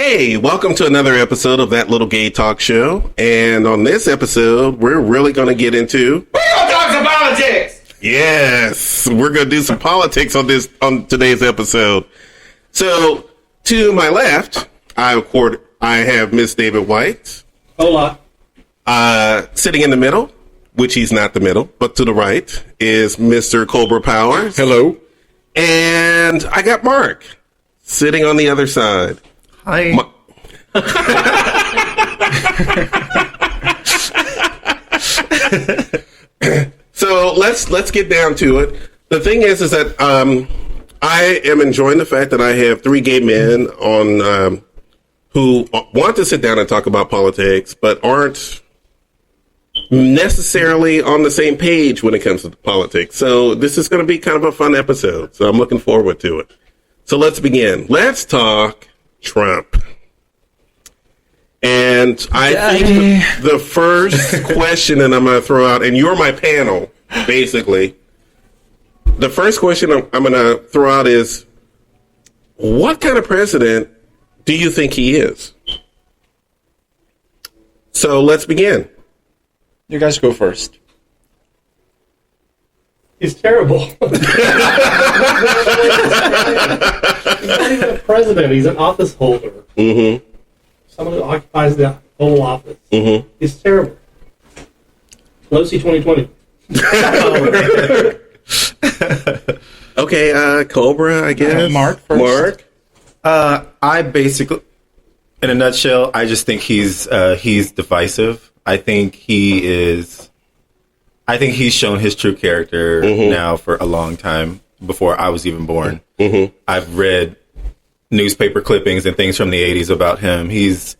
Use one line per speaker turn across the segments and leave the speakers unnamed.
Hey, welcome to another episode of That Little Gay Talk Show. And on this episode, we're really going to get into...
We're going to talk some politics!
Yes, we're going to do some politics on today's episode. So, to my left, I have Miss David White.
Hola.
Sitting in the middle, which he's not the middle, but to the right, is Mr. Cobra Powers.
Hello.
And I got Mark sitting on the other side.
Hi.
So let's get down to it. The thing is that I am enjoying the fact that I have three gay men on who want to sit down and talk about politics, but aren't necessarily on the same page when it comes to politics. So this is going to be kind of a fun episode. So I'm looking forward to it. So let's begin. Let's talk Trump. And I think the first question that I'm going to throw out, and you're my panel, basically. The first question I'm going to throw out is, what kind of president do you think he is? So let's begin.
You guys go first.
He's terrible. He's not even a president. He's an office holder.
Mm-hmm.
Someone who occupies the whole office.
Mm-hmm.
He's terrible. Pelosi 2020.
Okay, Cobra, I guess.
Mark first.
Mark?
I basically, in a nutshell, I just think he's divisive. I think he's shown his true character now for a long time, before I was even born. Mm-hmm. I've read newspaper clippings and things from the 80s about him. He's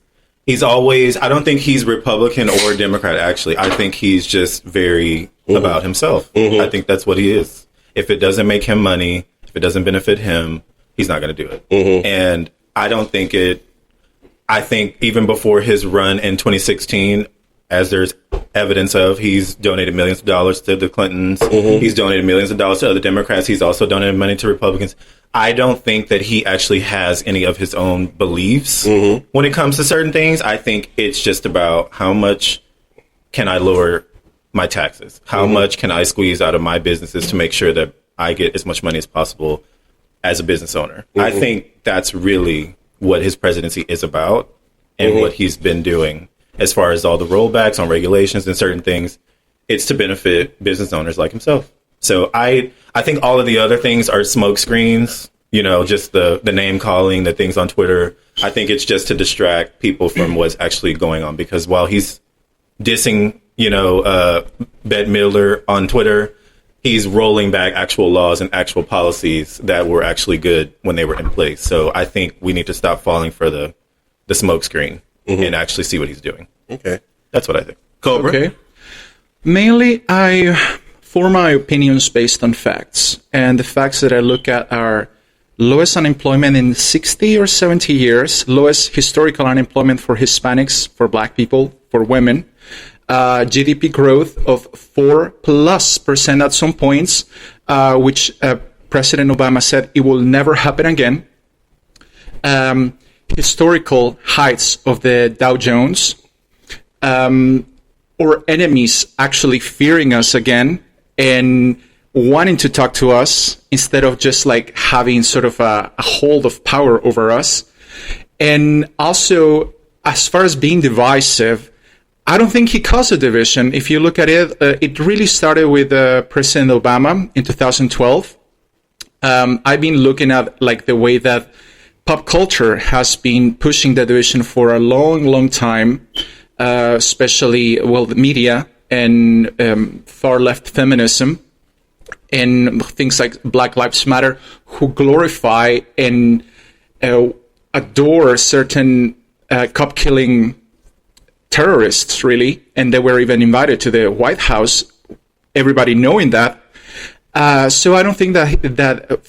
always, I don't think he's Republican or Democrat, actually. I think he's just very about himself. Mm-hmm. I think that's what he is. If it doesn't make him money, if it doesn't benefit him, he's not going to do it. Mm-hmm. And I don't think I think even before his run in 2016, as there's evidence of, he's donated millions of dollars to the Clintons. Mm-hmm. He's donated millions of dollars to other Democrats. He's also donated money to Republicans. I don't think that he actually has any of his own beliefs when it comes to certain things. I think it's just about how much can I lower my taxes? How much can I squeeze out of my businesses to make sure that I get as much money as possible as a business owner? I think that's really what his presidency is about and what he's been doing. As far as all the rollbacks on regulations and certain things, it's to benefit business owners like himself. So I think all of the other things are smoke screens, just the name calling, the things on Twitter. I think it's just to distract people from what's actually going on, because while he's dissing, Bette Midler on Twitter, he's rolling back actual laws and actual policies that were actually good when they were in place. So I think we need to stop falling for the smoke screen. And actually see what he's doing. Okay. That's what I think.
Cobra?
Okay. Mainly, I form my opinions based on facts. And the facts that I look at are lowest unemployment in 60 or 70 years, lowest historical unemployment for Hispanics, for Black people, for women, GDP growth of 4+% at some points, which President Obama said it will never happen again. Historical heights of the Dow Jones, or enemies actually fearing us again and wanting to talk to us instead of just like having sort of a hold of power over us. And also, as far as being divisive, I don't think he caused a division. If you look at it, it really started with President Obama in 2012. I've been looking at like the way that pop culture has been pushing the division for a long, long time, especially, the media and far left feminism and things like Black Lives Matter, who glorify and adore certain cop-killing terrorists, really. And they were even invited to the White House, everybody knowing that. So I don't think that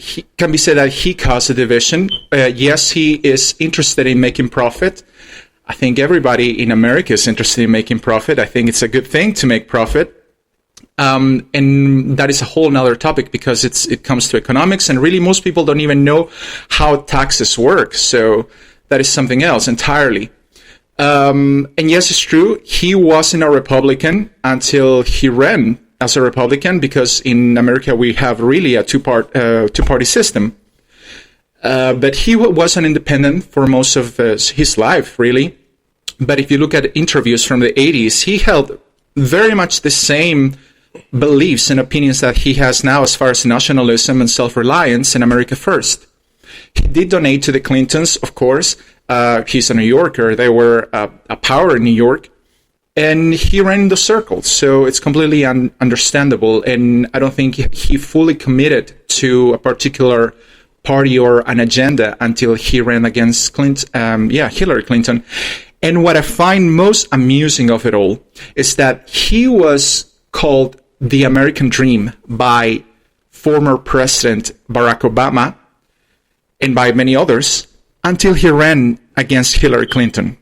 he can be said that he caused a division. Yes, he is interested in making profit. I think everybody in America is interested in making profit. I think it's a good thing to make profit. And that is a whole nother topic, because it comes to economics, and really most people don't even know how taxes work. So that is something else entirely. And yes, it's true. He wasn't a Republican until he ran as a Republican, because in America we have really a two-party system. But he was an independent for most of his life, really. But if you look at interviews from the 80s, he held very much the same beliefs and opinions that he has now as far as nationalism and self-reliance and America first. He did donate to the Clintons, of course. He's a New Yorker. They were a power in New York. And he ran in the circles, so it's completely understandable. And I don't think he fully committed to a particular party or an agenda until he ran against Hillary Clinton. And what I find most amusing of it all is that he was called the American Dream by former President Barack Obama and by many others until he ran against Hillary Clinton.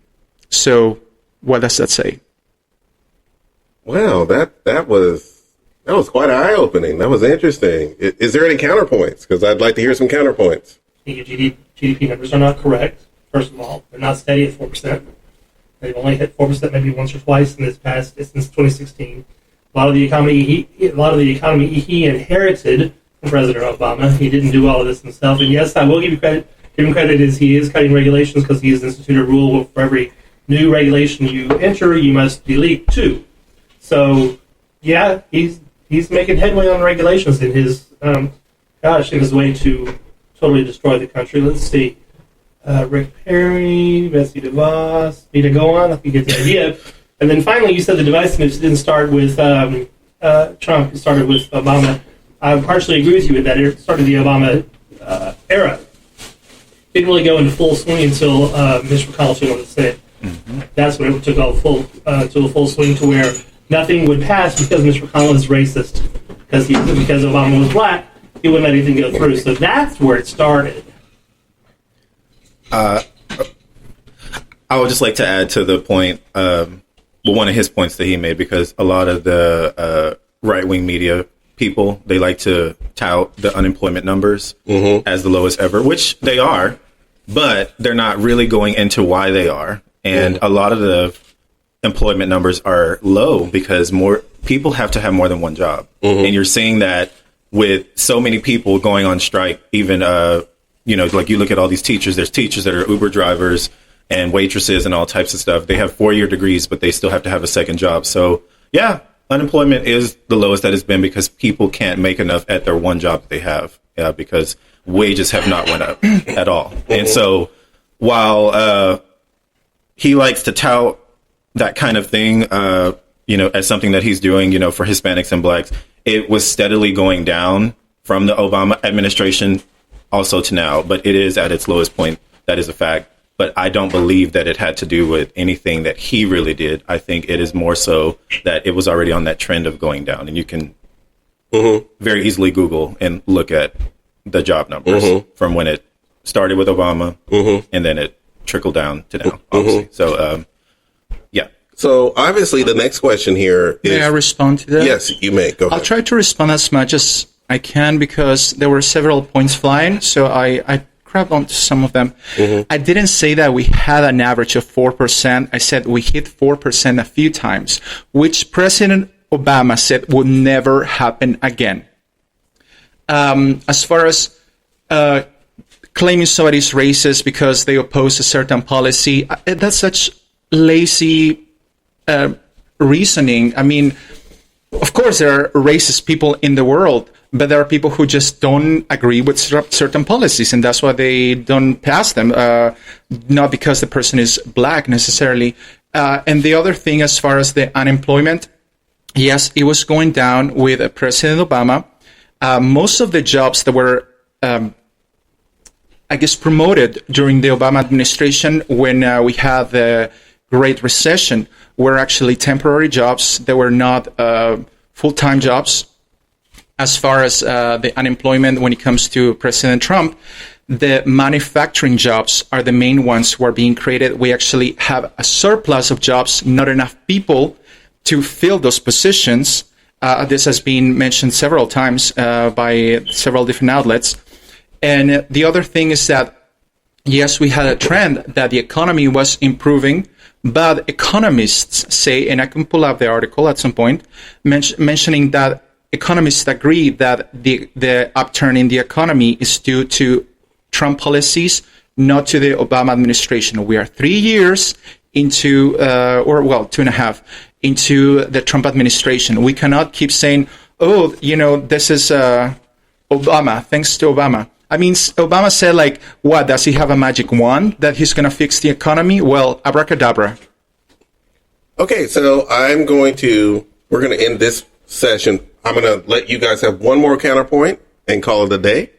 So what does that say?
Wow, that was quite eye-opening. That was interesting. Is there any counterpoints? Because I'd like to hear some counterpoints.
The GDP numbers are not correct. First of all, they're not steady at 4%. They've only hit 4% maybe once or twice since 2016. A lot of the economy he inherited from President Obama. He didn't do all of this himself. And yes, I will give him credit as he is cutting regulations, because he has instituted a rule for every new regulation you enter, you must delete 2. So, yeah, he's making headway on regulations in his way to totally destroy the country. Let's see. Rick Perry, Betsy DeVos, Vita Goan, I think you get the idea. And then finally, you said the divisiveness didn't start with Trump, it started with Obama. I partially agree with you with that. It started the Obama era. Didn't really go into full swing until Mitch McConnell took on the Senate. Mm-hmm. That's when it took to a full swing, to where nothing would pass because Mitch McConnell is racist. Because Obama was black, he wouldn't let anything go through. So that's where it started.
I would just like to add to the point, one of his points that he made, because a lot of the right-wing media people, they like to tout the unemployment numbers as the lowest ever, which they are, but they're not really going into why they are. And a lot of the employment numbers are low because more people have to have more than one job. And you're seeing that with so many people going on strike, even, like you look at all these teachers, there's teachers that are Uber drivers and waitresses and all types of stuff. They have 4-year degrees, but they still have to have a second job. So, yeah, unemployment is the lowest that it's been because people can't make enough at their one job that they have, because wages have not went up at all. And so while he likes to tout that kind of thing, as something that he's doing, for Hispanics and blacks, it was steadily going down from the Obama administration also to now, but it is at its lowest point. That is a fact. But I don't believe that it had to do with anything that he really did. I think it is more so that it was already on that trend of going down. And you can very easily Google and look at the job numbers from when it started with Obama and then it trickled down to now, obviously. So, yeah.
So obviously the next question here is...
May I respond to that?
Yes, you may. Go ahead.
I'll try to respond as much as I can because there were several points flying, so I grabbed onto some of them. I didn't say that we had an average of 4%. I said we hit 4% a few times, which President Obama said would never happen again. As far as claiming somebody's racist because they oppose a certain policy, that's such lazy reasoning. I mean, of course, there are racist people in the world, but there are people who just don't agree with certain policies, and that's why they don't pass them, not because the person is black necessarily. And the other thing, as far as the unemployment, yes, it was going down with President Obama. Most of the jobs that were, promoted during the Obama administration when we had the Great Recession were actually temporary jobs. They were not full-time jobs. As far as the unemployment when it comes to President Trump, the manufacturing jobs are the main ones who are being created. We actually have a surplus of jobs, not enough people to fill those positions. This has been mentioned several times by several different outlets. And the other thing is that yes, we had a trend that the economy was improving, but economists say, and I can pull up the article at some point, mentioning that economists agree that the upturn in the economy is due to Trump policies, not to the Obama administration. We are 3 years into, 2.5 into the Trump administration. We cannot keep saying, oh, this is Obama, thanks to Obama. I mean, Obama said, like, what? Does he have a magic wand that he's going to fix the economy? Well, abracadabra.
Okay, so we're going to end this session. I'm going to let you guys have one more counterpoint and call it a day.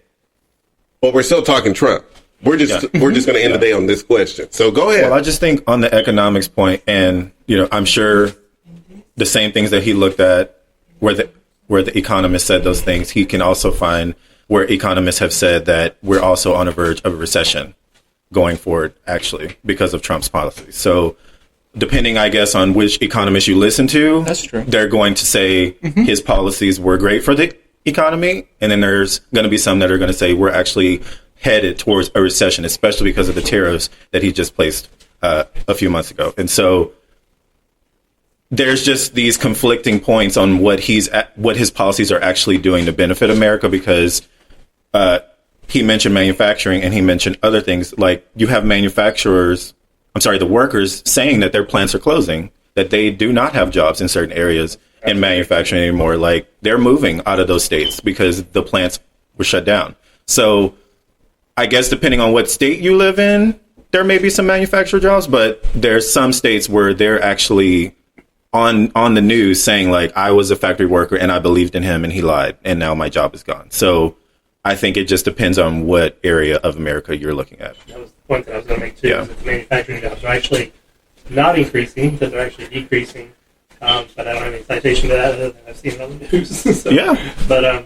But we're still talking Trump. We're just going to end the day on this question. So go ahead.
Well, I just think on the economics point, and I'm sure the same things that he looked at where the economist said those things, he can also find where economists have said that we're also on the verge of a recession going forward, actually, because of Trump's policies. So depending, I guess, on which economist you listen to,
that's true,
they're going to say his policies were great for the economy. And then there's going to be some that are going to say we're actually headed towards a recession, especially because of the tariffs that he just placed a few months ago. And so there's just these conflicting points on what his policies are actually doing to benefit America, because he mentioned manufacturing and he mentioned other things, like you have the workers saying that their plants are closing, that they do not have jobs in certain areas in manufacturing anymore. Like they're moving out of those states because the plants were shut down. So I guess depending on what state you live in, there may be some manufacturer jobs, but there's some states where they're actually on the news saying, like, I was a factory worker and I believed in him and he lied and now my job is gone. So I think it just depends on what area of America you're looking at.
That was the point that I was going to make too. Is that the manufacturing jobs are actually not increasing, that they're actually decreasing. But I don't have any citation to that other than I've seen it on the news. So,
yeah.
But I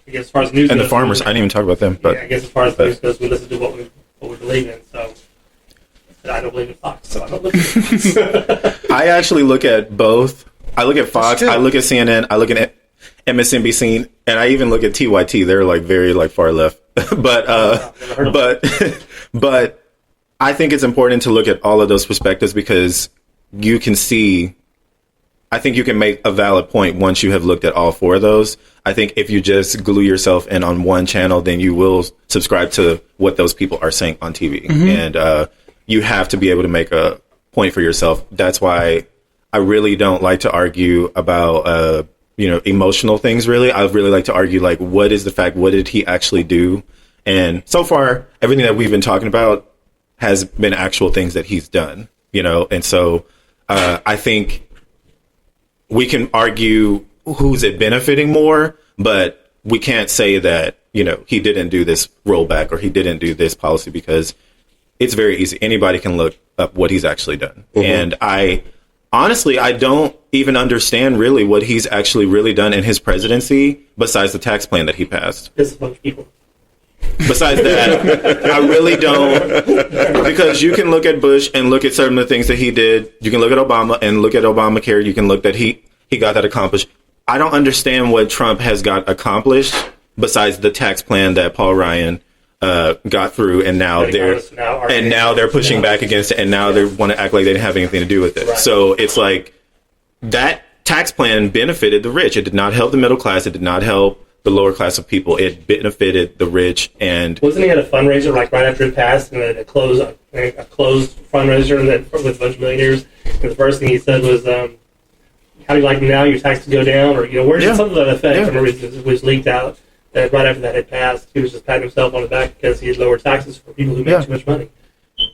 guess as far as news
and
goes,
the farmers, I didn't even talk about them. But
I guess as far as news goes, we listen to what we believe in. So I don't believe in Fox, so I don't listen to Fox.
I actually look at both. I look at Fox, I look at CNN, I look at MSNBC, and I even look at TYT. They're like very like far left. but I think it's important to look at all of those perspectives, because you can see, I think you can make a valid point once you have looked at all four of those. I think if you just glue yourself in on one channel, then you will subscribe to what those people are saying on TV. And you have to be able to make a point for yourself. That's why I really don't like to argue about, emotional things, really. I really like to argue, like, what is the fact? What did he actually do? And so far, everything that we've been talking about has been actual things that he's done, And so I think we can argue who's it benefiting more, but we can't say that, he didn't do this rollback or he didn't do this policy, because it's very easy. Anybody can look up what he's actually done. And I don't even understand really what he's actually really done in his presidency besides the tax plan that he passed.
It's a bunch of people.
Besides that, I really don't, because you can look at Bush and look at certain of the things that he did. You can look at Obama and look at Obamacare. You can look that he got that accomplished. I don't understand what Trump has got accomplished besides the tax plan that Paul Ryan got through, and now they're pushing back against it, and now they want to act like they didn't have anything to do with it. Right. So it's like that tax plan benefited the rich. It did not help the middle class. It did not help the lower class of people. It benefited the rich. And
wasn't he at a fundraiser like right after it passed, and then a closed fundraiser with a bunch of millionaires? And the first thing he said was, "How do you like me now? Your taxes go down," or something to that effect. I remember it was leaked out. That right after that had passed, he was just patting himself on the back because he had lowered taxes for people who make too much money.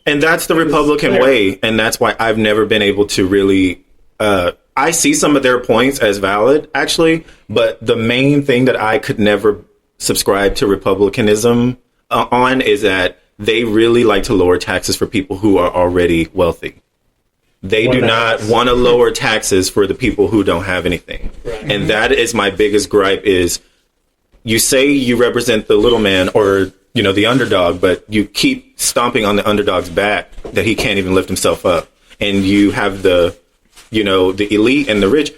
And that's the Republican way, and that's why I've never been able to really... I see some of their points as valid, actually, but the main thing that I could never subscribe to Republicanism on is that they really like to lower taxes for people who are already wealthy. They do not want to lower taxes for the people who don't have anything. Right. And that is my biggest gripe is... You say you represent the little man or, the underdog, but you keep stomping on the underdog's back that he can't even lift himself up. And you have the elite and the rich.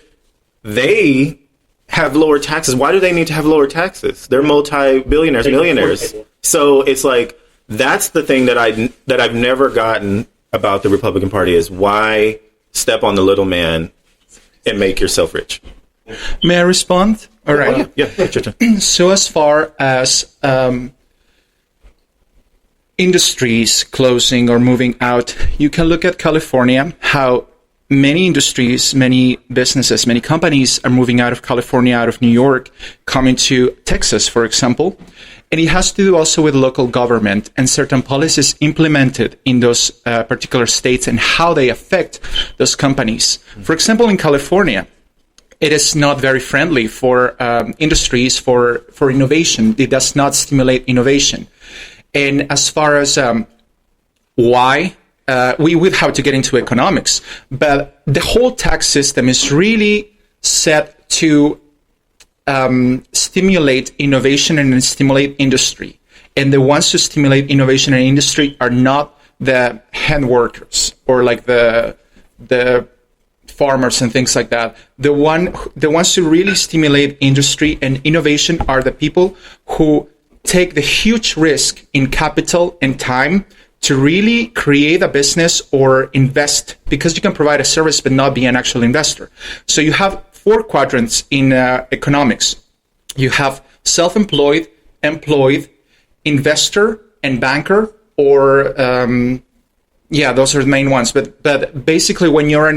They have lower taxes. Why do they need to have lower taxes? They're multi-billionaires, millionaires. So it's like that's the thing that I've never gotten about the Republican Party is why step on the little man and make yourself rich.
May I respond? All right.
Yeah, it's your turn.
So as far as industries closing or moving out, you can look at California, how many industries, many businesses, many companies are moving out of California, out of New York, coming to Texas, for example. And it has to do also with local government and certain policies implemented in those particular states and how they affect those companies. For example, in California, it is not very friendly for industries, for innovation. It does not stimulate innovation. And as far as why, we would have to get into economics, but the whole tax system is really set to stimulate innovation and stimulate industry. And the ones who stimulate innovation and industry are not the hand workers or like the farmers and things like that. The ones who really stimulate industry and innovation are the people who take the huge risk in capital and time to really create a business or invest, because you can provide a service but not be an actual investor. So you have 4 quadrants in economics. You have self-employed, employed, investor, and banker, or those are the main ones. But basically, when you're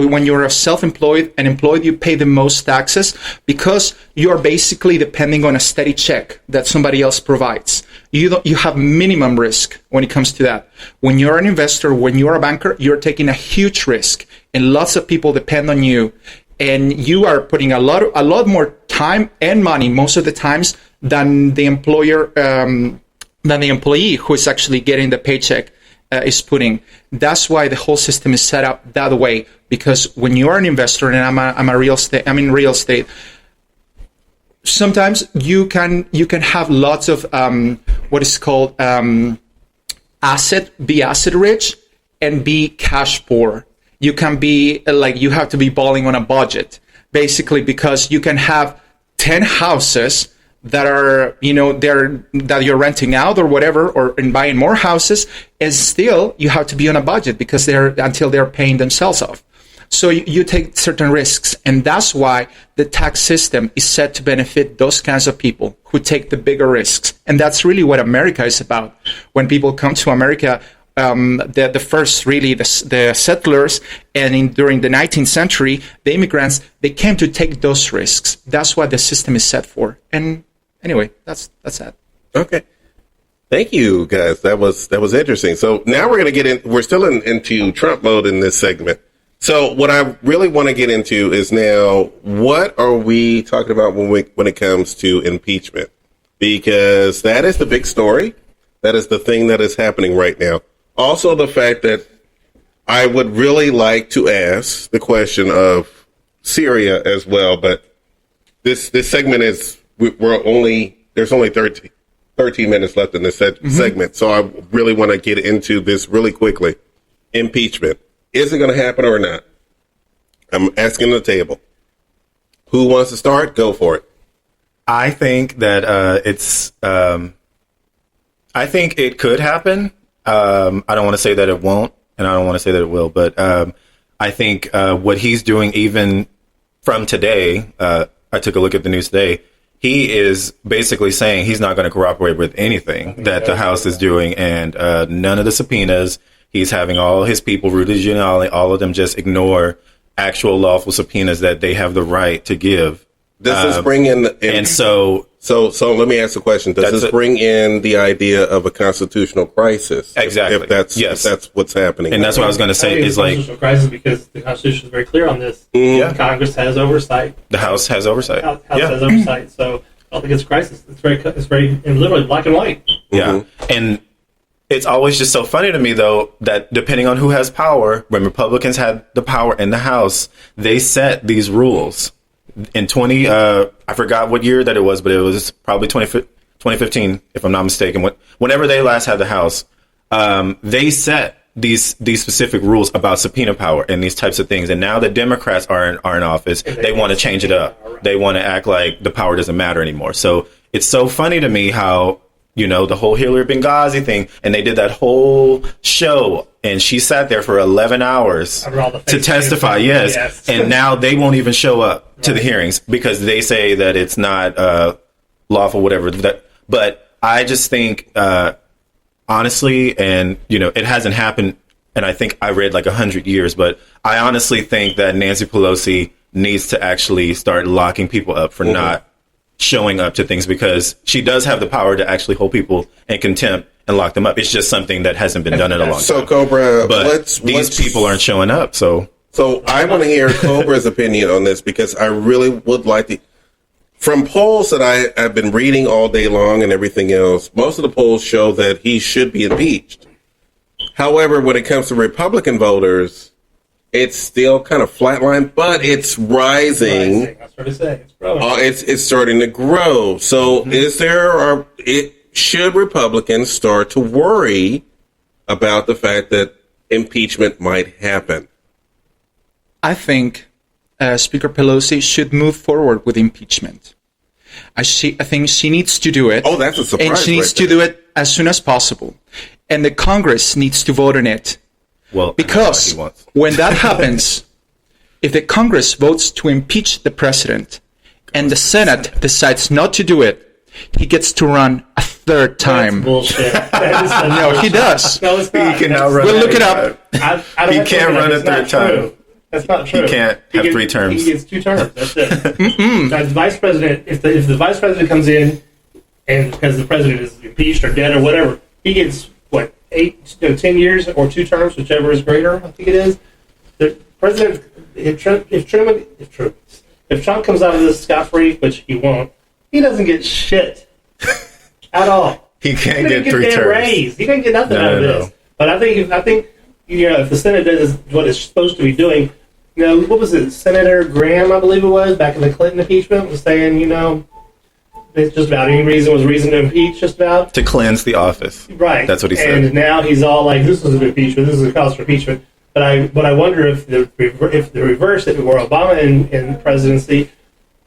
when you're a self-employed and employed, you pay the most taxes because you are basically depending on a steady check that somebody else provides. You have minimum risk when it comes to that. When you're an investor, when you're a banker, you're taking a huge risk, and lots of people depend on you, and you are putting a lot more time and money most of the times than the employer, than the employee who is actually getting the paycheck is putting. That's why the whole system is set up that way. Because when you are an investor, and I'm in real estate. Sometimes you can have lots of what is called be asset rich and be cash poor. You can be you have to be balling on a budget, basically, because you can have 10 houses that are, that you're renting out or whatever, or and buying more houses, and still you have to be on a budget because until they're paying themselves off. So you take certain risks, and that's why the tax system is set to benefit those kinds of people who take the bigger risks. And that's really what America is about. When people come to America, the first really the settlers, and during the 19th century, the immigrants, they came to take those risks. That's what the system is set for. And anyway, that's that.
Okay. Thank you, guys. That was interesting. So now we're going to get in. We're still into Trump mode in this segment. So what I really want to get into is now, what are we talking about when it comes to impeachment? Because that is the big story. That is the thing that is happening right now. Also, the fact that I would really like to ask the question of Syria as well, but this segment is there's only 13 minutes left in this segment, so I really want to get into this really quickly. Impeachment. Is it going to happen or not? I'm asking the table. Who wants to start? Go for it.
I think that I think it could happen. I don't want to say that it won't, and I don't want to say that it will, but I think what he's doing, even from today, I took a look at the news today, he is basically saying he's not going to cooperate with anything that the House is doing, and none of the subpoenas. He's having all his people, Rudy Giuliani, all of them just ignore actual lawful subpoenas that they have the right to give.
Does this bring in
and so
let me ask the question. Does this bring in the idea of a constitutional crisis?
Exactly.
If that's what's happening.
And that's what I was going to say is like
constitutional crisis, because the Constitution is very clear on this.
Yeah.
Congress has oversight.
The House has oversight.
House has oversight. So I don't think it's a crisis. It's very literally black and white.
Yeah. And it's always just so funny to me, though, that depending on who has power, when Republicans had the power in the House, they set these rules. In I forgot what year that it was, but it was probably 2015, if I'm not mistaken. Whenever they last had the House, they set these specific rules about subpoena power and these types of things. And now that Democrats are in office, they want to change it up. They want to act like the power doesn't matter anymore. So it's so funny to me how the whole Hillary Benghazi thing, and they did that whole show, and she sat there for 11 hours
Under all the
to
fake
testify.
news.
Yes.
Yes.
And now they won't even show up to the hearings because they say that it's not lawful, whatever. But I just think, honestly, and it hasn't happened, and I think I read like 100 years, but I honestly think that Nancy Pelosi needs to actually start locking people up for not showing up to things, because she does have the power to actually hold people in contempt and lock them up. It's just something that hasn't been done in a long time.
So, Cobra,
But these people aren't showing up, so
I want to hear Cobra's opinion on this, because I really would like to. From polls that I've been reading all day long and everything else, most of the polls show that he should be impeached. However, when it comes to Republican voters, it's still kind of flatline, but it's rising.
That's what I say. It's growing.
It's starting to grow. So, should Republicans start to worry about the fact that impeachment might happen?
I think Speaker Pelosi should move forward with impeachment. I think she needs to do it.
Oh, that's a surprise!
And she needs to do it as soon as possible. And the Congress needs to vote on it.
well,
Because when that happens, if the Congress votes to impeach the president and the Senate decides not to do it, he gets to run a third time.
That's bullshit. That is some
No, he
bullshit.
does.
No, it's not.
He cannot run.
We'll look it up.
I don't
He
have to
can't
look it up.
run a
It's not
third time.
true. That's not true.
can't have
gets,
3 terms.
He gets 2 terms. That's it. Now, the vice president, if the vice president comes in and because the president is impeached or dead or whatever, he gets 10 years or 2 terms, whichever is greater. I think it is. The president, if Trump comes out of this scot-free, which he won't, he doesn't get shit at all.
He can't
He didn't
get 3
damn
terms.
raise. He didn't get nothing
No,
out of
no,
this.
no.
But I think if the Senate does what it's supposed to be doing, what was it? Senator Graham, I believe it was, back in the Clinton impeachment, was saying, it's just about any reason was reason to impeach, just about.
To cleanse the office.
Right.
That's what he said.
And now he's all like, this is an impeachment, this is a cause for impeachment. But I wonder if the reverse, if it were Obama in the presidency,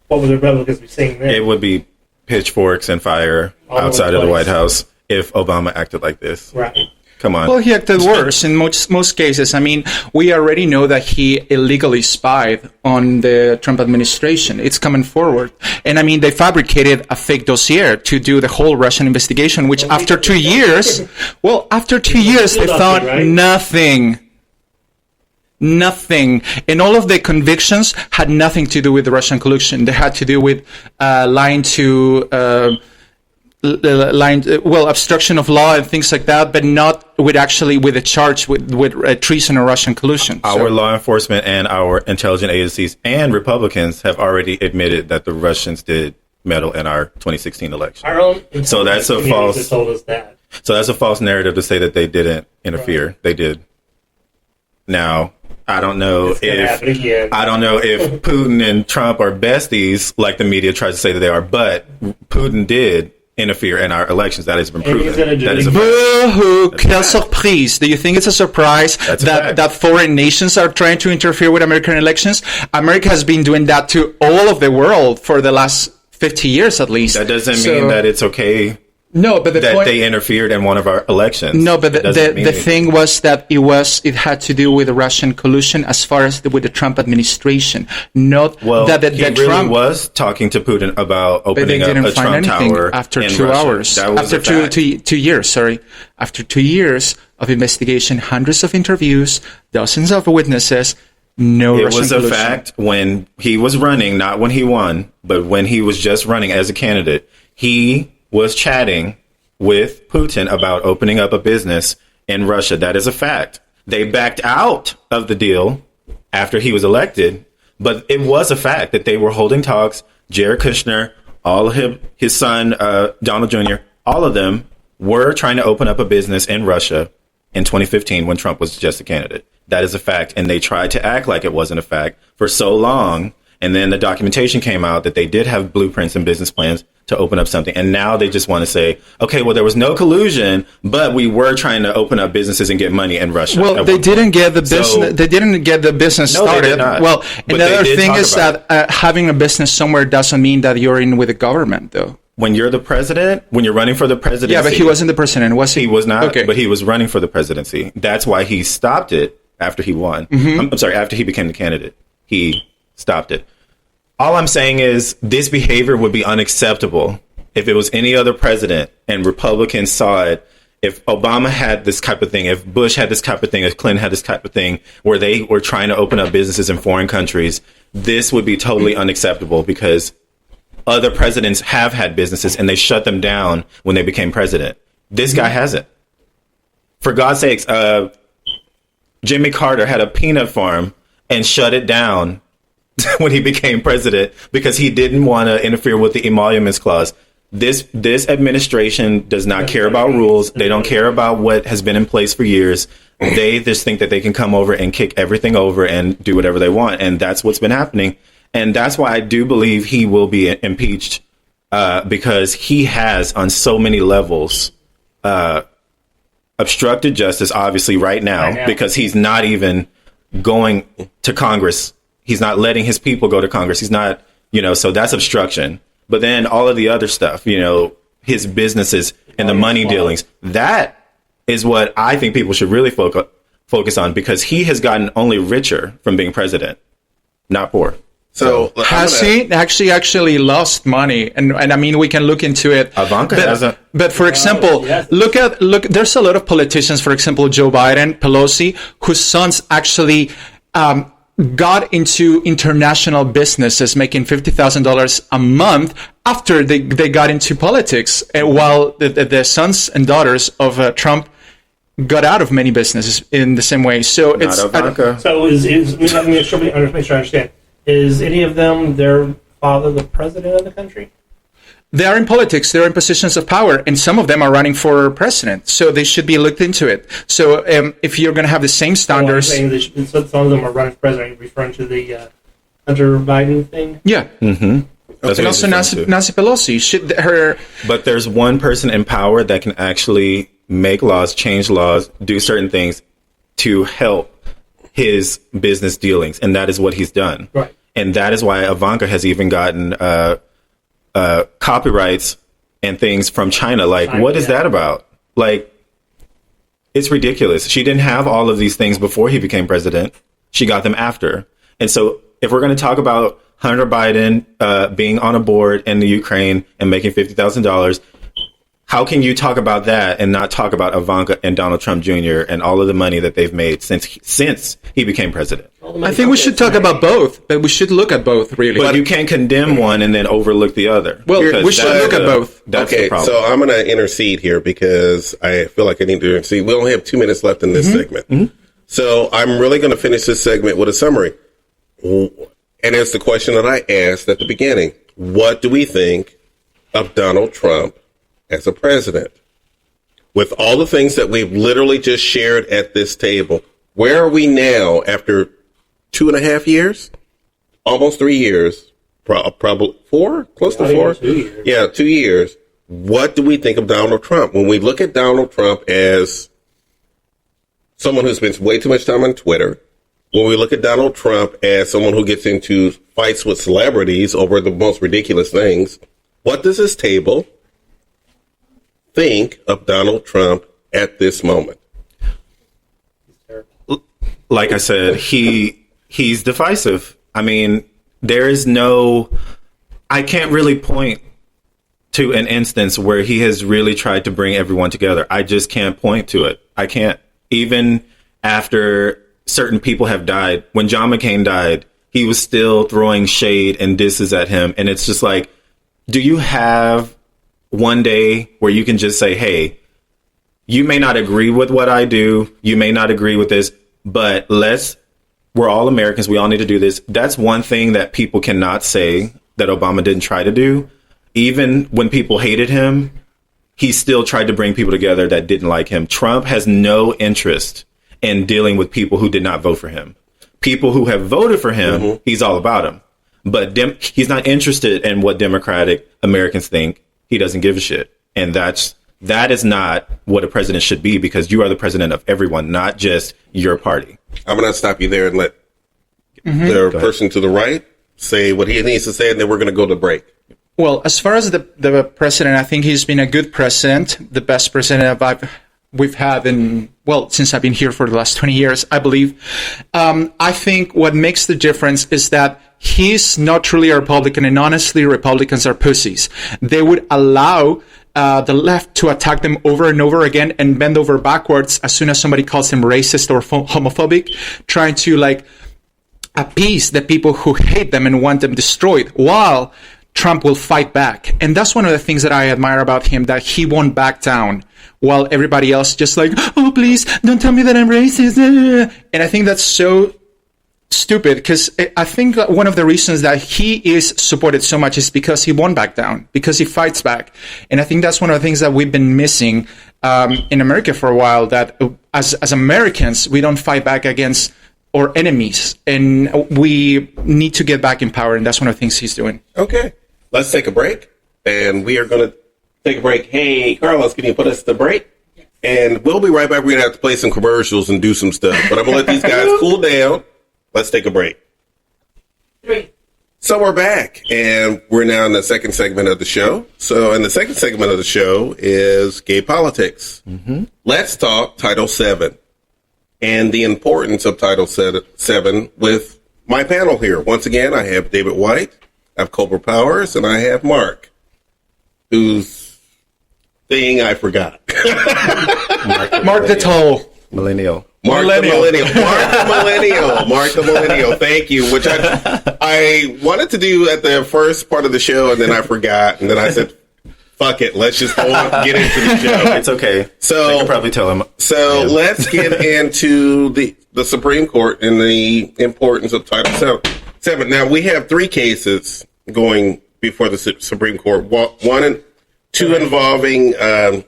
what would the Republicans be saying then?
It would be pitchforks and fire
All over
outside
the
of the
place.
White House if Obama acted like this.
Right.
Come on.
Well, he acted worse in most cases. I mean, we already know that he illegally spied on the Trump administration. It's coming forward. And I mean, they fabricated a fake dossier to do the whole Russian investigation, which after 2 years, they found
right?
nothing. Nothing. And all of the convictions had nothing to do with the Russian collusion. They had to do with lying to... obstruction of law and things like that, but not with a charge with treason or Russian collusion.
Our law enforcement and our intelligence agencies and Republicans have already admitted that the Russians did meddle in our 2016 election.
Our own
So that's a
communities
false-
have told us that.
So that's a false narrative to say that they didn't interfere.
Right.
They did. Now, I don't know
It's gonna happen again.
if Putin and Trump are besties, like the media tries to say that they are, but Putin did interfere in our elections. That has been
And
proven.
he's gonna do
That
it
is a
again.
fact.
Boo-hoo, quelle surprise. Do you think it's a surprise
That's a fact.
that foreign nations are trying to interfere with American elections? America has been doing that to all of the world for the last 50 years at least.
That doesn't mean that it's okay
No, but the
that
point...
they interfered in one of our elections.
No, but
It doesn't mean
the thing was that it had to do with Russian collusion as far as with the Trump administration, not
Well,
that
he really
Trump
was talking to Putin about
but they
opening up
didn't
a
find
Trump
anything
tower
after
in
2
Russia.
hours.
That was
After
a fact.
2 years, sorry. After 2 years of investigation, hundreds of interviews, dozens of witnesses, no
It
Russian
was a
collusion.
fact when he was running, not when he won, but when he was just running as a candidate. He was chatting with Putin about opening up a business in Russia. That is a fact. They backed out of the deal after he was elected, but it was a fact that they were holding talks. Jared Kushner, all of his son, Donald Jr., all of them were trying to open up a business in Russia in 2015 when Trump was just a candidate. That is a fact. And they tried to act like it wasn't a fact for so long. And then the documentation came out that they did have blueprints and business plans to open up something. And now they just want to say, okay, well, there was no collusion, but we were trying to open up businesses and get money in Russia.
Well, they didn't get the business.
So-
They didn't get the business
No, they
started.
did not.
Well,
But
another
they did
thing
talk
is
about
that having a business somewhere doesn't mean that you're in with the government, though.
when you're the president, when you're running for the presidency.
Yeah, but he wasn't the president, was he?
He was not,
Okay.
but he was running for the presidency. That's why he stopped it after he won. I'm sorry, after he became the candidate. He stopped it. All I'm saying is this behavior would be unacceptable if it was any other president and Republicans saw it. If Obama had this type of thing, if Bush had this type of thing, if Clinton had this type of thing, where they were trying to open up businesses in foreign countries, this would be totally unacceptable because other presidents have had businesses and they shut them down when they became president. This guy hasn't. For God's sakes, Jimmy Carter had a peanut farm and shut it down when he became president because he didn't want to interfere with the emoluments clause. This administration does not care about rules. They don't care about what has been in place for years. They just think that they can come over and kick everything over and do whatever they want. And that's what's been happening. And that's why I do believe he will be impeached because he has on so many levels obstructed justice, obviously, right now, because he's not even going to Congress. He's not letting his people go to Congress. He's not, so that's obstruction. But then all of the other stuff, his businesses and the money dealings, that is what I think people should really focus on because he has gotten only richer from being president, not poor.
So
Has he actually lost money? And I mean, we can look into it.
Ivanka hasn't.
But for example,
yes.
look. There's a lot of politicians, for example, Joe Biden, Pelosi, whose sons actually got into international businesses, making $50,000 a month after they got into politics, while the sons and daughters of Trump got out of many businesses in the same way. So
Not
it's
Ivanka.
So let me make sure I understand. Is any of them their father the president of the country?
They are in politics. They're in positions of power, and some of them are running for president. So they should be looked into it. So if you're going to have the same standards,
Some of them are running for president. Are you referring to the Hunter Biden thing?
yeah.
That's what
And also
he's referring to.
Nancy Pelosi, her.
But there's one person in power that can actually make laws, change laws, do certain things to help his business dealings, and that is what he's done.
Right.
And that is why Ivanka has even gotten copyrights and things from China. Like, what is that about? Like, it's ridiculous. She didn't have all of these things before he became president. She got them after. And so if we're going to talk about Hunter Biden being on a board in the Ukraine and making $50,000, how can you talk about that and not talk about Ivanka and Donald Trump Jr. and all of the money that they've made since he became president?
I think we should talk about both, but we should look at both, really.
But you can't condemn one and then overlook the other.
Well,
Because
we should
that's
look at both.
That's
okay,
the problem.
so I'm going to intercede here because I feel like I need to intercede. We only have 2 minutes left in this segment. So I'm really going to finish this segment with a summary. And it's the question that I asked at the beginning. What do we think of Donald Trump as a president? With all the things that we've literally just shared at this table, where are we now after 2.5 years? Almost 3 years. Probably 4? Close to 4?
2 years.
Yeah, 2 years. What do we think of Donald Trump? When we look at Donald Trump as someone who spends way too much time on Twitter, when we look at Donald Trump as someone who gets into fights with celebrities over the most ridiculous things, what does this table think of Donald Trump at this moment?
Like I said, he's divisive. I mean, I can't really point to an instance where he has really tried to bring everyone together. I just can't point to it. I can't. Even after certain people have died, when John McCain died, he was still throwing shade and disses at him. And it's just like, do you have one day where you can just say, hey, you may not agree with what I do, you may not agree with this, but we're all Americans, we all need to do this. That's one thing that people cannot say that Obama didn't try to do. Even when people hated him, he still tried to bring people together that didn't like him. Trump has no interest in dealing with people who did not vote for him. People who have voted for him, he's all about them. But he's not interested in what Democratic Americans think. He doesn't give a shit. And that is not what a president should be, because you are the president of everyone, not just your party.
I'm going to stop you there and let the person to the right say what he needs to say, and then we're going to go to break.
Well, as far as the president, I think he's been a good president, the best president we've had since I've been here for the last 20 years, I believe. I think what makes the difference is that he's not truly a Republican, and honestly, Republicans are pussies. They would allow the left to attack them over and over again and bend over backwards as soon as somebody calls them racist or homophobic, trying to appease the people who hate them and want them destroyed, while Trump will fight back. And that's one of the things that I admire about him, that he won't back down, while everybody else just oh, please, don't tell me that I'm racist. And I think that's so stupid, because I think one of the reasons that he is supported so much is because he won't back down, because he fights back. And I think that's one of the things that we've been missing in America for a while, that as Americans, we don't fight back against our enemies, and we need to get back in power, and that's one of the things he's doing.
Okay, let's take a break, and we are going to take a break. Hey, Carlos, can you put us to break? Yes. And we'll be right back. We're going to have to play some commercials and do some stuff, but I'm going to let these guys cool down. Let's take a break. 3. So we're back, and we're now in the second segment of the show. So in the second segment of the show is gay politics. Mm-hmm. Let's talk Title VII and the importance of Title VII with my panel here. Once again, I have David White, I have Cobra Powers, and I have Mark, whose thing I forgot.
Mark the Toll.
Millennial.
Mark the Millennial. Thank you. Which I wanted to do at the first part of the show, and then I forgot. And then I said, fuck it. Let's just go on, get into the show.
It's okay.
So
I can probably tell him.
So let's get into the Supreme Court and the importance of Title VII. Now, we have 3 cases going before the Supreme Court. 1 and 2 involving a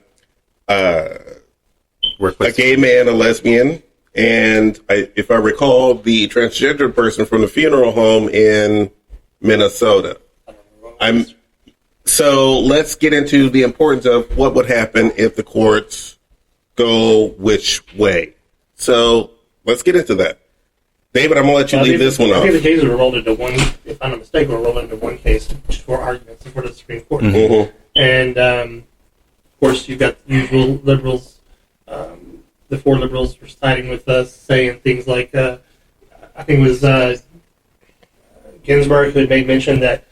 gay man, a lesbian, and if I recall, the transgender person from the funeral home in Minnesota. So let's get into the importance of what would happen if the courts go which way. So let's get into that. David, I'm going to let you leave this one off.
I think the cases were rolled into one, if I'm not mistaken, were rolled into one case for arguments before the Supreme Court.
Mm-hmm.
And, of course, you've got the usual liberals. The 4 liberals were siding with us, saying things like, I think it was Ginsburg who had made mention that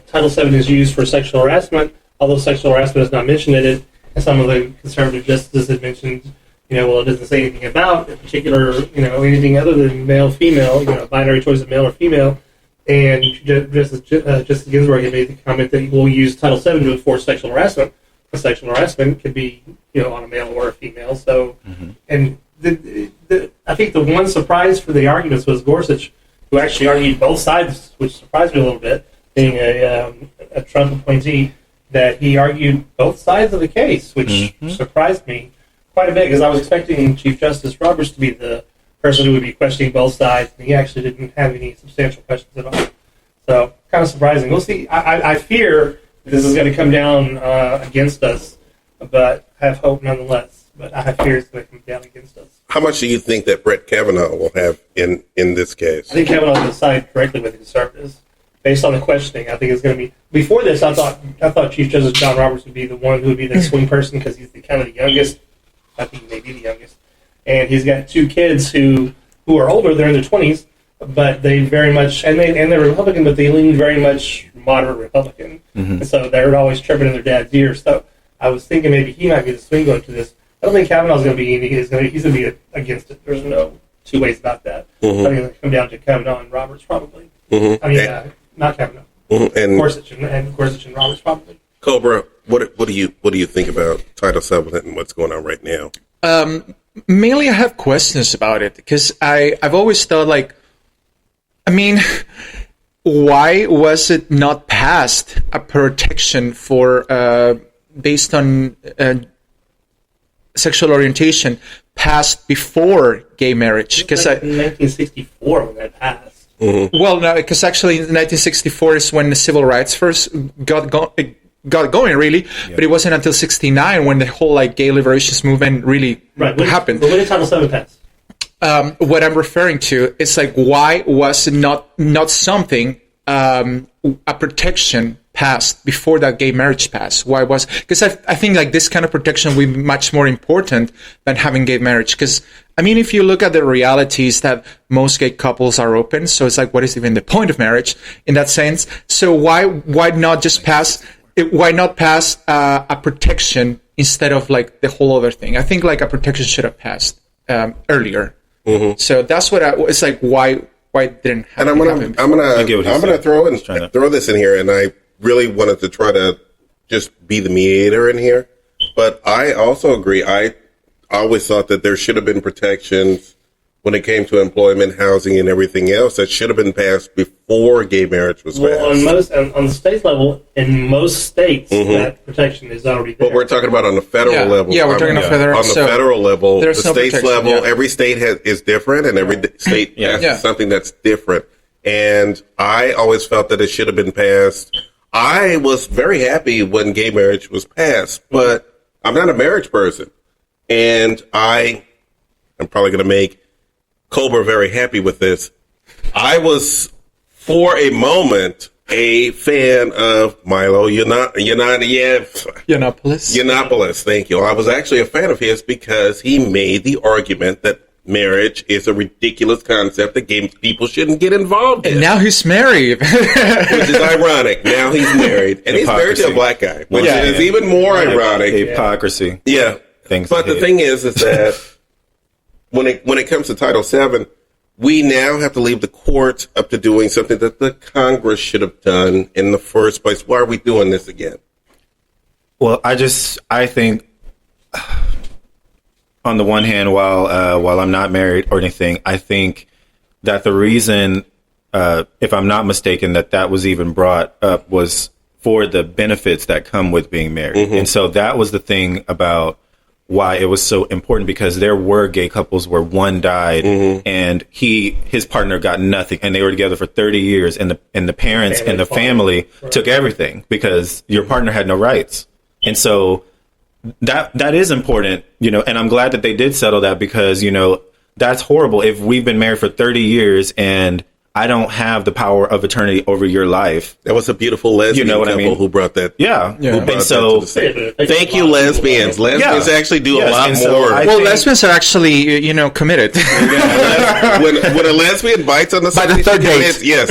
Title VII is used for sexual harassment, although sexual harassment is not mentioned in it. And some of the conservative justices had mentioned, well, it doesn't say anything about, in particular, anything other than male, female, binary choice of male or female. And Justice Ginsburg had made the comment that we'll use Title VII to enforce sexual harassment. Sexual harassment could be, on a male or a female. So, and I think the one surprise for the arguments was Gorsuch, who actually argued both sides, which surprised me a little bit, being a Trump appointee, that he argued both sides of the case, which surprised me quite a bit, because I was expecting Chief Justice Roberts to be the person who would be questioning both sides, and he actually didn't have any substantial questions at all. So, kind of surprising. We'll see. I fear this is going to come down against us, but I have hope nonetheless. But I have fear it's going to come down against us.
How much do you think that Brett Kavanaugh will have in this case?
I think Kavanaugh will side directly with the conservatives, based on the questioning. I think it's going to be. Before this, I thought Chief Justice John Roberts would be the one who would be the swing person, because he's kind of the youngest. I think he may be the youngest, and he's got 2 kids who are older. They're in their 20s, but they very much and they're Republican, but they lean very much moderate Republican, and so they're always chirping in their dad's ear. So I was thinking maybe he might be the swing vote to this. I don't think Kavanaugh's going to be any. He's going to be against it. There's no 2 ways about that. I think it's going to come down to Kavanaugh and Roberts probably. I mean, not Kavanaugh. And Gorsuch and Roberts probably.
Cobra, what do you think about Title VII and what's going on right now?
Mainly, I have questions about it, because I've always thought, why was it not passed a protection for based on sexual orientation passed before gay marriage? Because
in 1964 when that passed.
Well, no, because actually in 1964 is when the civil rights first got going, really. Yeah. But it wasn't until 69 when the whole gay liberations movement really happened.
But when did Title VII pass?
What I'm referring to is why was it not something a protection passed before that gay marriage passed? Why was, because I think like this kind of protection would be much more important than having gay marriage. Because I mean, if you look at the realities that most gay couples are open, so it's like, what is even the point of marriage in that sense? So why not just pass? Why not pass a protection instead of like the whole other thing? I think like a protection should have passed earlier. Mm-hmm. So that's what it's like. Why didn't happen?
And I'm gonna throw this in here, and I really wanted to try to just be the mediator in here, but I also agree. I always thought that there should have been protections when it came to employment, housing, and everything else that should have been passed before gay marriage was passed.
On the state level, in most states, that protection is already there.
But we're talking about on the federal level.
Yeah, we're talking on federal.
On the federal level, the state's level,
yeah.
every state is different, and every state has something that's different. And I always felt that it should have been passed. I was very happy when gay marriage was passed, but I'm not a marriage person. And I'm probably going to make Cobra very happy with this. I was, for a moment, a fan of Milo Yiannopoulos. Thank you. I was actually a fan of his because he made the argument that marriage is a ridiculous concept that gay people shouldn't get involved in.
And now he's married.
Which is ironic. Now he's married. And he's married to a black guy, which is even more ironic.
Hypocrisy.
Yeah. But the thing is that when it comes to Title VII, we now have to leave the courts up to doing something that the Congress should have done in the first place. Why are we doing this again?
Well, I think on the one hand, while I'm not married or anything, I think that the reason, if I'm not mistaken, that was even brought up was for the benefits that come with being married. Mm-hmm. And so that was the thing about why it was so important, because there were gay couples where one died and his partner got nothing, and they were together for 30 years, and the parents and the family took everything because your partner had no rights. And so that is important, and I'm glad that they did settle that, because, that's horrible. If we've been married for 30 years and I don't have the power of attorney over your life.
That was a beautiful lesbian couple who brought that.
Yeah.
And so, thank you, lesbians. Lesbians actually do a lot more.
Lesbians are actually, committed.
when a lesbian bites on the
by the third date,
yes,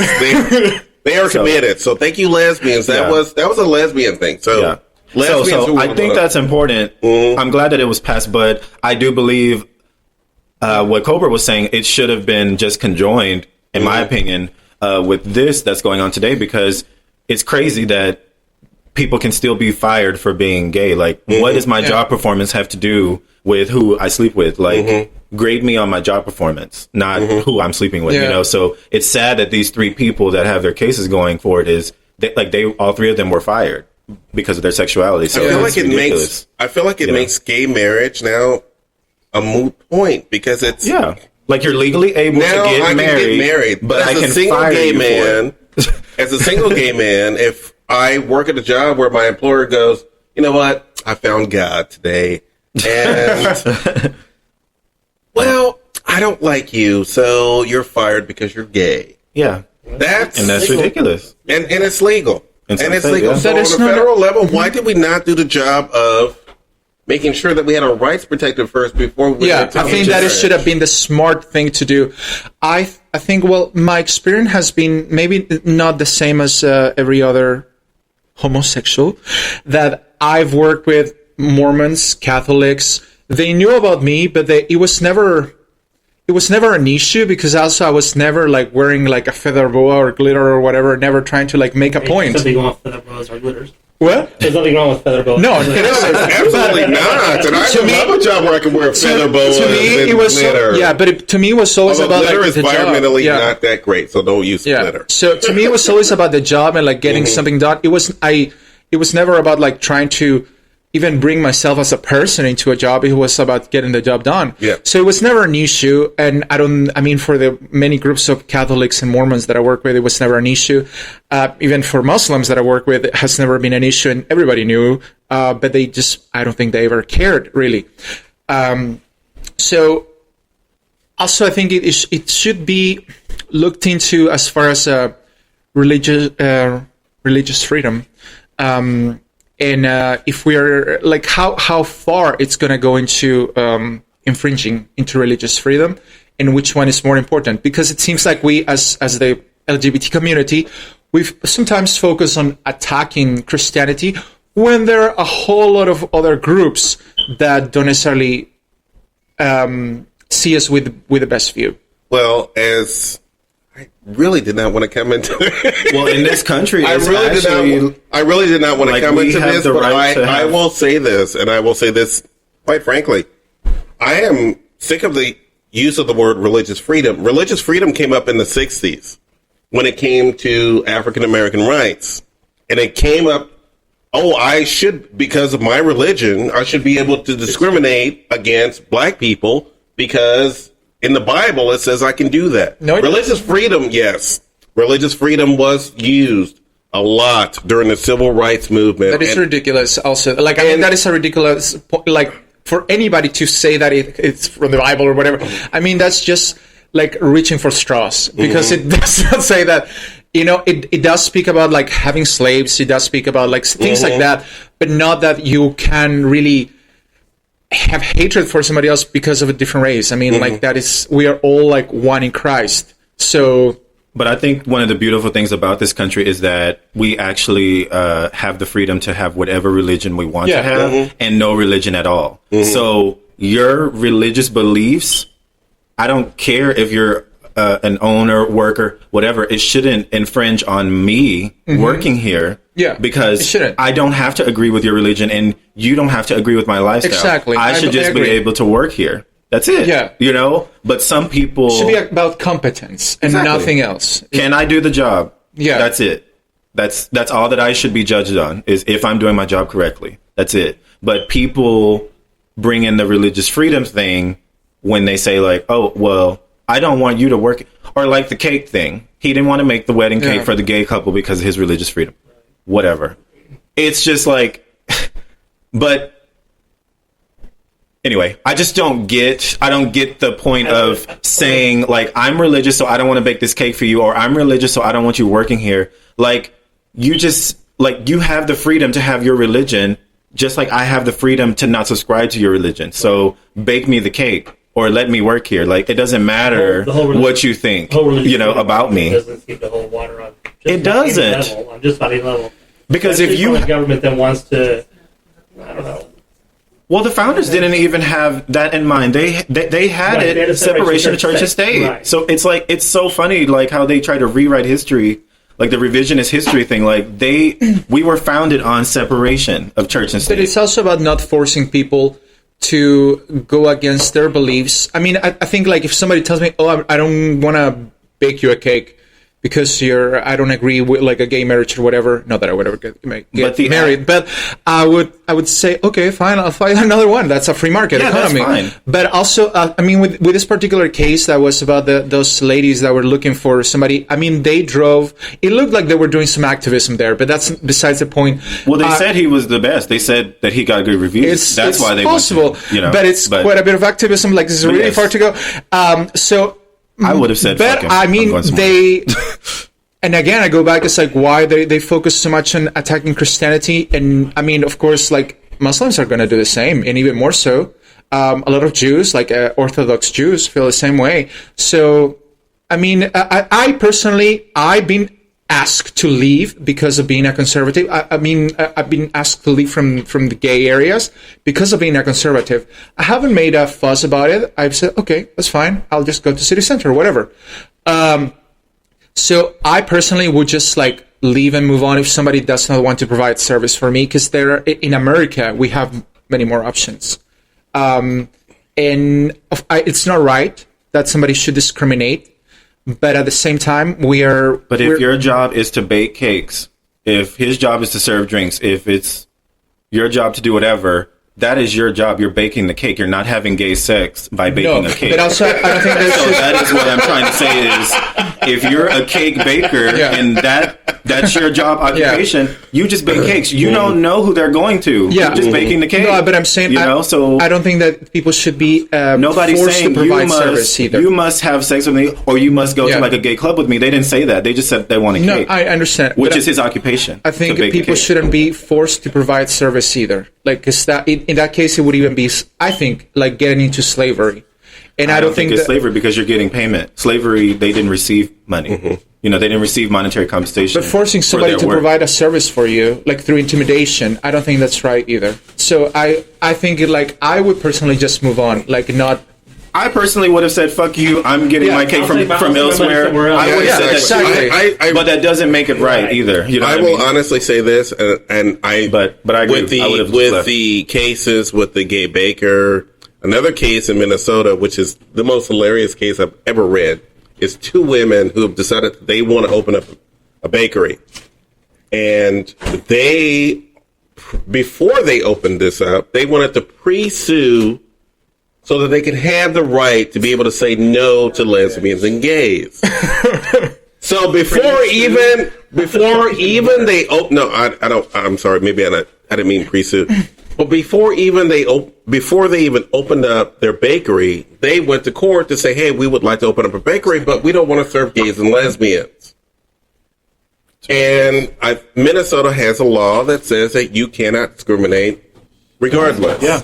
they are committed. So thank you, lesbians. That was a lesbian thing. So,
I think that's important. I'm glad that it was passed, but I do believe what Cobra was saying, it should have been just conjoined, in my opinion, with this that's going on today, because it's crazy that people can still be fired for being gay. Like, what does my job performance have to do with who I sleep with? Like, grade me on my job performance, not who I'm sleeping with, So it's sad that these three people that have their cases going forward all three of them were fired because of their sexuality. So
I feel like it makes gay marriage now a moot point, because it's
like you're legally able to get married,
but as a single gay man, if I work at a job where my employer goes, you know what, I found God today, and well, I don't like you, so you're fired because you're gay.
Yeah,
that's
ridiculous,
and it's legal, and it's legal.
Yeah.
So on a federal level, why did we not do the job of making sure that we had our rights protected first before we...
I think that it should have been the smart thing to do. I think, my experience has been maybe not the same as every other homosexual, that I've worked with Mormons, Catholics. They knew about me, but it was never an issue, because also I was never like wearing like a feather boa or glitter or whatever, never trying to like make a point.
There's nothing wrong with feather boas or glitters.
What?
There's nothing wrong with feather boas.
No, absolutely
not. And I have a job where I can wear feather boas.
To me, it was glitter. To me, it was always about
glitter
like,
is environmentally not that great, so don't use glitter.
So to me, it was always about the job and like getting something done. It was never about like trying to even bring myself as a person into a job. It was about getting the job done.
Yeah.
So it was never an issue. And for the many groups of Catholics and Mormons that I work with, it was never an issue. Even for Muslims that I work with, it has never been an issue, and everybody knew. But I don't think they ever cared, really. So also, I think it should be looked into as far as religious religious freedom. And if we are like how far it's going to go into infringing into religious freedom, and which one is more important? Because it seems like we, as the LGBT community, we've sometimes focused on attacking Christianity when there are a whole lot of other groups that don't necessarily see us with the best view.
Well, as I really did not want to come into
Well, in this country,
I really did not want to
like,
come
we
into
have
this,
the
but
right to
I
have-
will say this, and I will say this quite frankly. I am sick of the use of the word religious freedom. Religious freedom came up in the 60s when it came to African American rights. And it came up, I should, because of my religion, I should be able to discriminate against black people because in the Bible it says I can do that.
No,
religious freedom, yes. Religious freedom was used a lot during the civil rights movement.
That is ridiculous. Also, like, I mean, that is a ridiculous like for anybody to say that it's from the Bible or whatever. I mean, that's just like reaching for straws, because it does not say that. You know, it does speak about like having slaves. It does speak about like things like that, but not that you can really have hatred for somebody else because of a different race. I mean, like we are all like one in Christ. So.
But I think one of the beautiful things about this country is that we actually have the freedom to have whatever religion we want to have and no religion at all. So your religious beliefs, I don't care if you're an owner, worker, whatever, it shouldn't infringe on me working here.
Yeah, it
because
shouldn't.
I don't have to agree with your religion and you don't have to agree with my lifestyle.
Exactly.
I should just be
agree.
able to work here. That's it.
Yeah.
You know, but some people
It should be about competence and
Exactly.
nothing else.
Can I do the job?
Yeah.
That's it. That's all that I should be judged on, is if I'm doing my job correctly. That's it. But people bring in the religious freedom thing when they say like, oh, well, I don't want you to work, or like the cake thing. He didn't want to make the wedding cake for the gay couple because of his religious freedom. Whatever. It's just like, but anyway, I don't get the point of saying like, I'm religious, so I don't want to bake this cake for you, or I'm religious, so I don't want you working here. Like, you just, like, you have the freedom to have your religion, just like I have the freedom to not subscribe to your religion. So bake me the cake or let me work here. Like, it doesn't matter
The whole religion-
what you think,
The whole religious
you know,
freedom
about me.
doesn't keep the whole water on.
It doesn't.
On just about any level.
Because if
Especially
you,
from a government that wants to, I don't know.
well, the founders didn't even have that in mind. They had
Right, they had
it
a
separation of church and state.
Right.
So it's like, it's so funny, like how they try to rewrite history, like the revisionist history thing. Like we were founded on separation of church and
But
state.
it's also about not forcing people to go against their beliefs. I mean, I think like if somebody tells me, "Oh, I don't want to bake you a cake because I don't agree with like a gay marriage or whatever." Not that I would ever get married, but I would say, okay, fine, I'll find another one. That's a free market economy.
That's fine.
But also, I mean, with this particular case that was about those ladies that were looking for somebody. I mean, they drove. It looked like they were doing some activism there, but that's besides the point.
Well, they said he was the best. They said that he got good reviews. That's why they
possible,
went to, you know,
but it's quite a bit of activism. Like, this is really
yes.
far to go. So.
I would have said,
But
fuck him.
I
I'm
mean,
going somewhere.
they, and again, I go back. It's like why they focus so much on attacking Christianity, and I mean, of course, like Muslims are going to do the same, and even more so. A lot of Jews, like Orthodox Jews, feel the same way. So, I mean, I personally, I've been asked to leave because of being a conservative. I mean, I've been asked to leave from the gay areas because of being a conservative. I haven't made a fuss about it. I've said, okay, that's fine. I'll just go to city center or whatever. So I personally would just like leave and move on if somebody does not want to provide service for me, because in America, we have many more options. And it's not right that somebody should discriminate. But at the same time,
But if your job is to bake cakes, if his job is to serve drinks, if it's your job to do whatever, that is your job. You're baking the cake. You're not having gay sex by baking a cake.
But also, I don't think
So that is what I'm trying to say is, if you're a cake baker and That's your job occupation. You just bake cakes. You don't know who they're going to.
Yeah.
You're just baking the cake.
No, but I'm saying,
so
I don't think that people should be
nobody's
forced
saying
to provide service either.
you must have sex with me or you must go to like a gay club with me. They didn't say that. They just said they want a cake.
No, I understand.
Which is his occupation.
I think
to bake a
people
cake.
shouldn't be forced to provide service either. Like, 'cause that, in that case, it would even be, I think, like getting into slavery. And I don't think
it's
that,
slavery because you're getting payment. Slavery, they didn't receive money. You know, they didn't receive monetary compensation.
but forcing
for
somebody
their
to
work.
provide a service for you, like through intimidation, I don't think that's right either. So I think I would personally just move on, like not.
I personally would have said, "Fuck you! I'm getting my cake
I'll
from
take my money
elsewhere."
somewhere else.
I would have said that,
exactly.
I
but that doesn't make it right either. You know,
I
what
will
mean?
honestly say this, and I
But I agree.
with
I would have
with
left.
the cases with the gay baker. Another case in Minnesota, which is the most hilarious case I've ever read, is two women who have decided that they want to open up a bakery, and they, before they opened this up, they wanted to pre-sue so that they could have the right to be able to say no to lesbians and gays. So before even they open, no, I don't. I'm sorry, maybe I didn't mean pre-sue. But before they even opened up their bakery, they went to court to say, "Hey, we would like to open up a bakery, but we don't want to serve gays and lesbians." And Minnesota has a law that says that you cannot discriminate, regardless.
Yeah.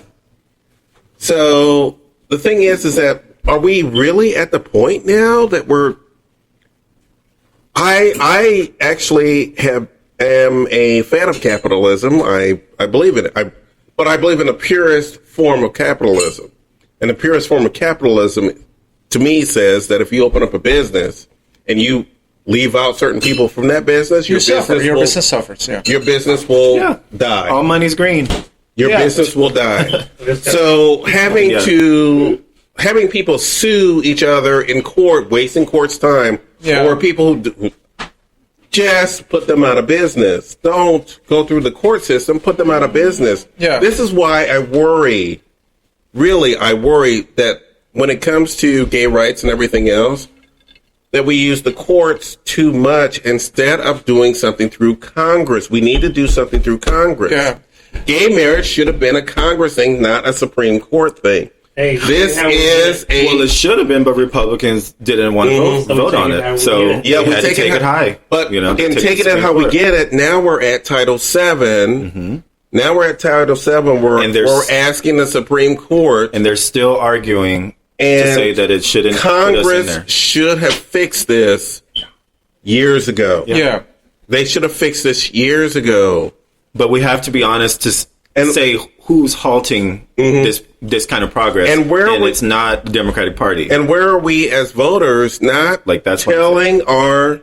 So the thing is that are we really at the point now that we're? I actually am a fan of capitalism. I believe in it. But I believe in the purest form of capitalism. And the purest form of capitalism, to me, says that if you open up a business and you leave out certain people from that business, your business suffers. Yeah. Your business will die.
All money's green.
Your business will die. So having people sue each other in court, wasting court's time, or people who just put them out of business. Don't go through the court system, put them out of business.
Yeah.
This is why I worry that when it comes to gay rights and everything else, that we use the courts too much instead of doing something through Congress. We need to do something through Congress.
Yeah.
Gay marriage should have been a Congress thing, not a Supreme Court thing.
Hey,
it should have been, but Republicans didn't want to vote on it. So
we
had to take it high.
But in taking it how we get it, now we're at Title VII. Now we're at Title VII. We're asking the Supreme Court,
and they're still arguing to say that it shouldn't.
Congress should have fixed this years ago.
Yeah.
They should have fixed this years ago.
But we have to be honest to say who's halting this kind of progress, and it's not the Democratic Party.
And where are we as voters not telling our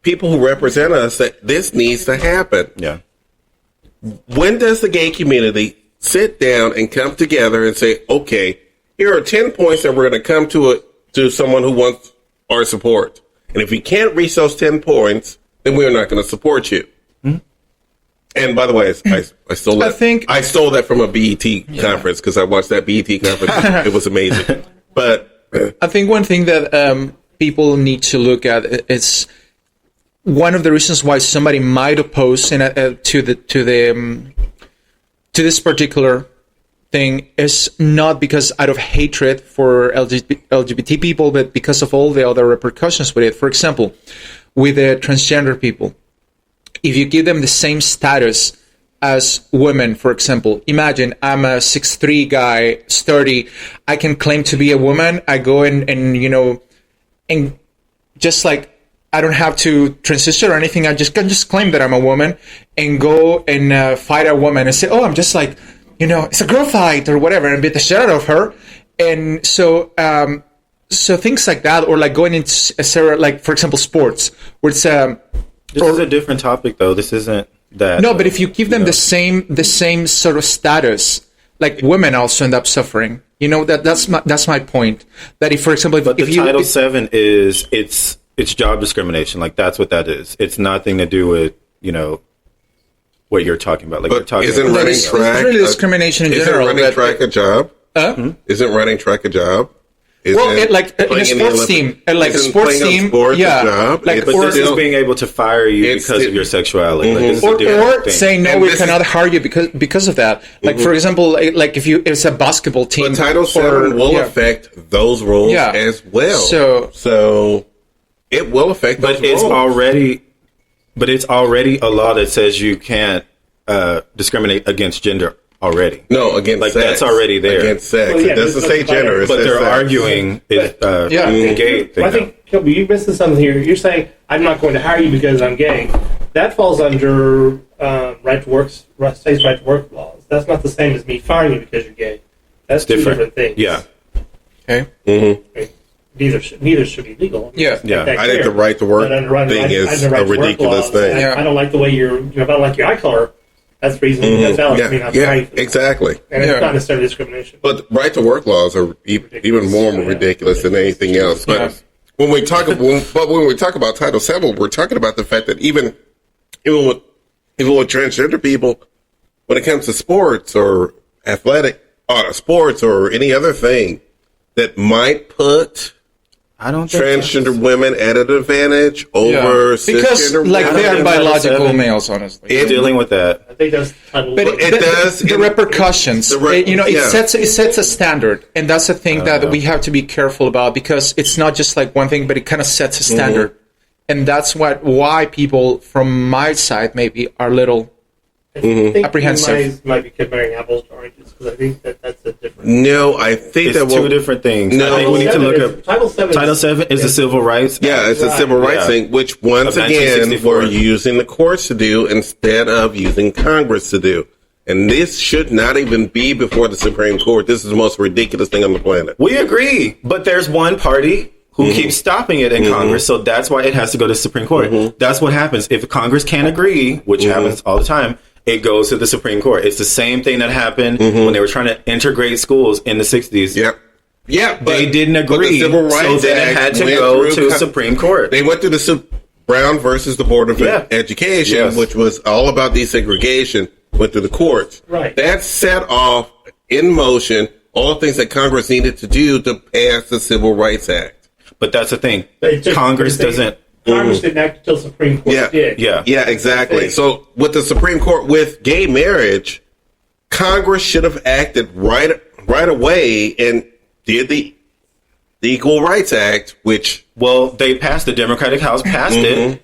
people who represent us that this needs to happen?
Yeah.
When does the gay community sit down and come together and say, okay, here are 10 points that we're going to come to someone who wants our support. And if we can't reach those 10 points, then we're not going to support you. And by the way, I stole that. I stole that from a BET conference because I watched that BET conference. It was amazing. But
I think one thing that people need to look at is one of the reasons why somebody might oppose to this particular thing is not because out of hatred for LGBT people, but because of all the other repercussions with it. For example, with the transgender people. If you give them the same status as women, for example, imagine I'm a 6'3" guy, sturdy. I can claim to be a woman. I go and just like I don't have to transition or anything. I can just claim that I'm a woman and go and fight a woman and say, oh, I'm just like, it's a girl fight or whatever, and beat the shit out of her. And so things like that, or like going into like, for example, sports, where it's
This is a different topic, though. This isn't that.
No, but if you give them the same sort of status, like women also end up suffering. That's my point. That if, for example,
Title VII is it's job discrimination. Like that's what that is. It's nothing to do with what you're talking about. Like you're talking.
Isn't
about
running track
really discrimination in general?
Isn't running track a job? Isn't running track a job?
Well, in a
playing in the
sports
Olympics-
team, like a
isn't
sports
playing on
team,
sports a
yeah,
job?
like
It's
But this
still-
is being able to fire you
It's
because
still-
of your sexuality. Like, this is a
or
different thing.
saying no,
And
we
this
cannot hire you because of that. Like for example, like if it's a basketball team,
But Title
for-
VII will
yeah.
affect those roles
Yeah.
as well.
So
it will affect those
But it's
roles.
already a law that says you can't discriminate against gender already.
No, against
Like,
sex.
that's already there.
Against sex.
Well, yeah,
It doesn't
but
say
it's
gender. It
But
says
they're
sex.
arguing the gay thing.
I think, Kilby, you're missing something here. You're saying, I'm not going to hire you because I'm gay. That falls under states' right to work laws. That's not the same as me firing you because you're gay. That's two different things.
Yeah.
okay,
Neither should be legal.
Yeah.
Yeah.
Make that
I think
clear.
the right to work
But under right-
thing
under
is
right
a
to work
ridiculous
laws,
thing.
Yeah.
I don't like the way if I don't like your eye color, that's reason. That's valid for me not to hire
Yeah,
you.
exactly.
And
Yeah.
it's not necessarily discrimination.
But right to work laws are even more ridiculous than anything else. But
Yeah.
when we talk about Title VII, we're talking about the fact that even with transgender people, when it comes to sports or athletic sports or any other thing that might put
I don't think
transgender women at an advantage over
because
cisgender
like
women.
they are
think
biological
Title VII
males, honestly.
It-
dealing with that.
I think that's title.
But
it does-
the
it-
repercussions.
yeah.
It sets a standard, and that's the thing that we have to be careful about because it's not just like one thing, but it kind of sets a standard, and that's why people from my side maybe are little.
I think
apprehensive.
you might be comparing apples to oranges because I think that's a different.
No, I think
It's
that
two different things.
No.
I think we need to look up.
Title VII.
Title VII is the civil rights.
Yeah, it's a
Right.
civil rights
Yeah.
thing, which once
Of
again
1964.
we're using the courts to do instead of using Congress to do. And this should not even be before the Supreme Court. This is the most ridiculous thing on the planet.
We agree, but there's one party who keeps stopping it in Congress, so that's why it has to go to the Supreme Court. That's what happens. If Congress can't agree, which happens all the time, it goes to the Supreme Court. It's the same thing that happened when they were trying to integrate schools in the 60s.
Yep. Yeah,
They didn't
but the
agree,
Civil Rights
so then it
Act
had to
went
go
through
to Supreme Court.
They went through the Brown versus the Board of
Yeah.
Education,
Yes.
which was all about desegregation, went through the courts.
Right.
That set off in motion all the things that Congress needed to do to pass the Civil Rights Act.
But that's the thing.
It took-
Congress doesn't.
Congress didn't act until Supreme Court
Yeah.
did.
Yeah.
Yeah, exactly.
Thing.
So with the Supreme Court, with gay marriage, Congress should have acted right away and did the Equal Rights Act, which
Well, they passed. The Democratic House passed it,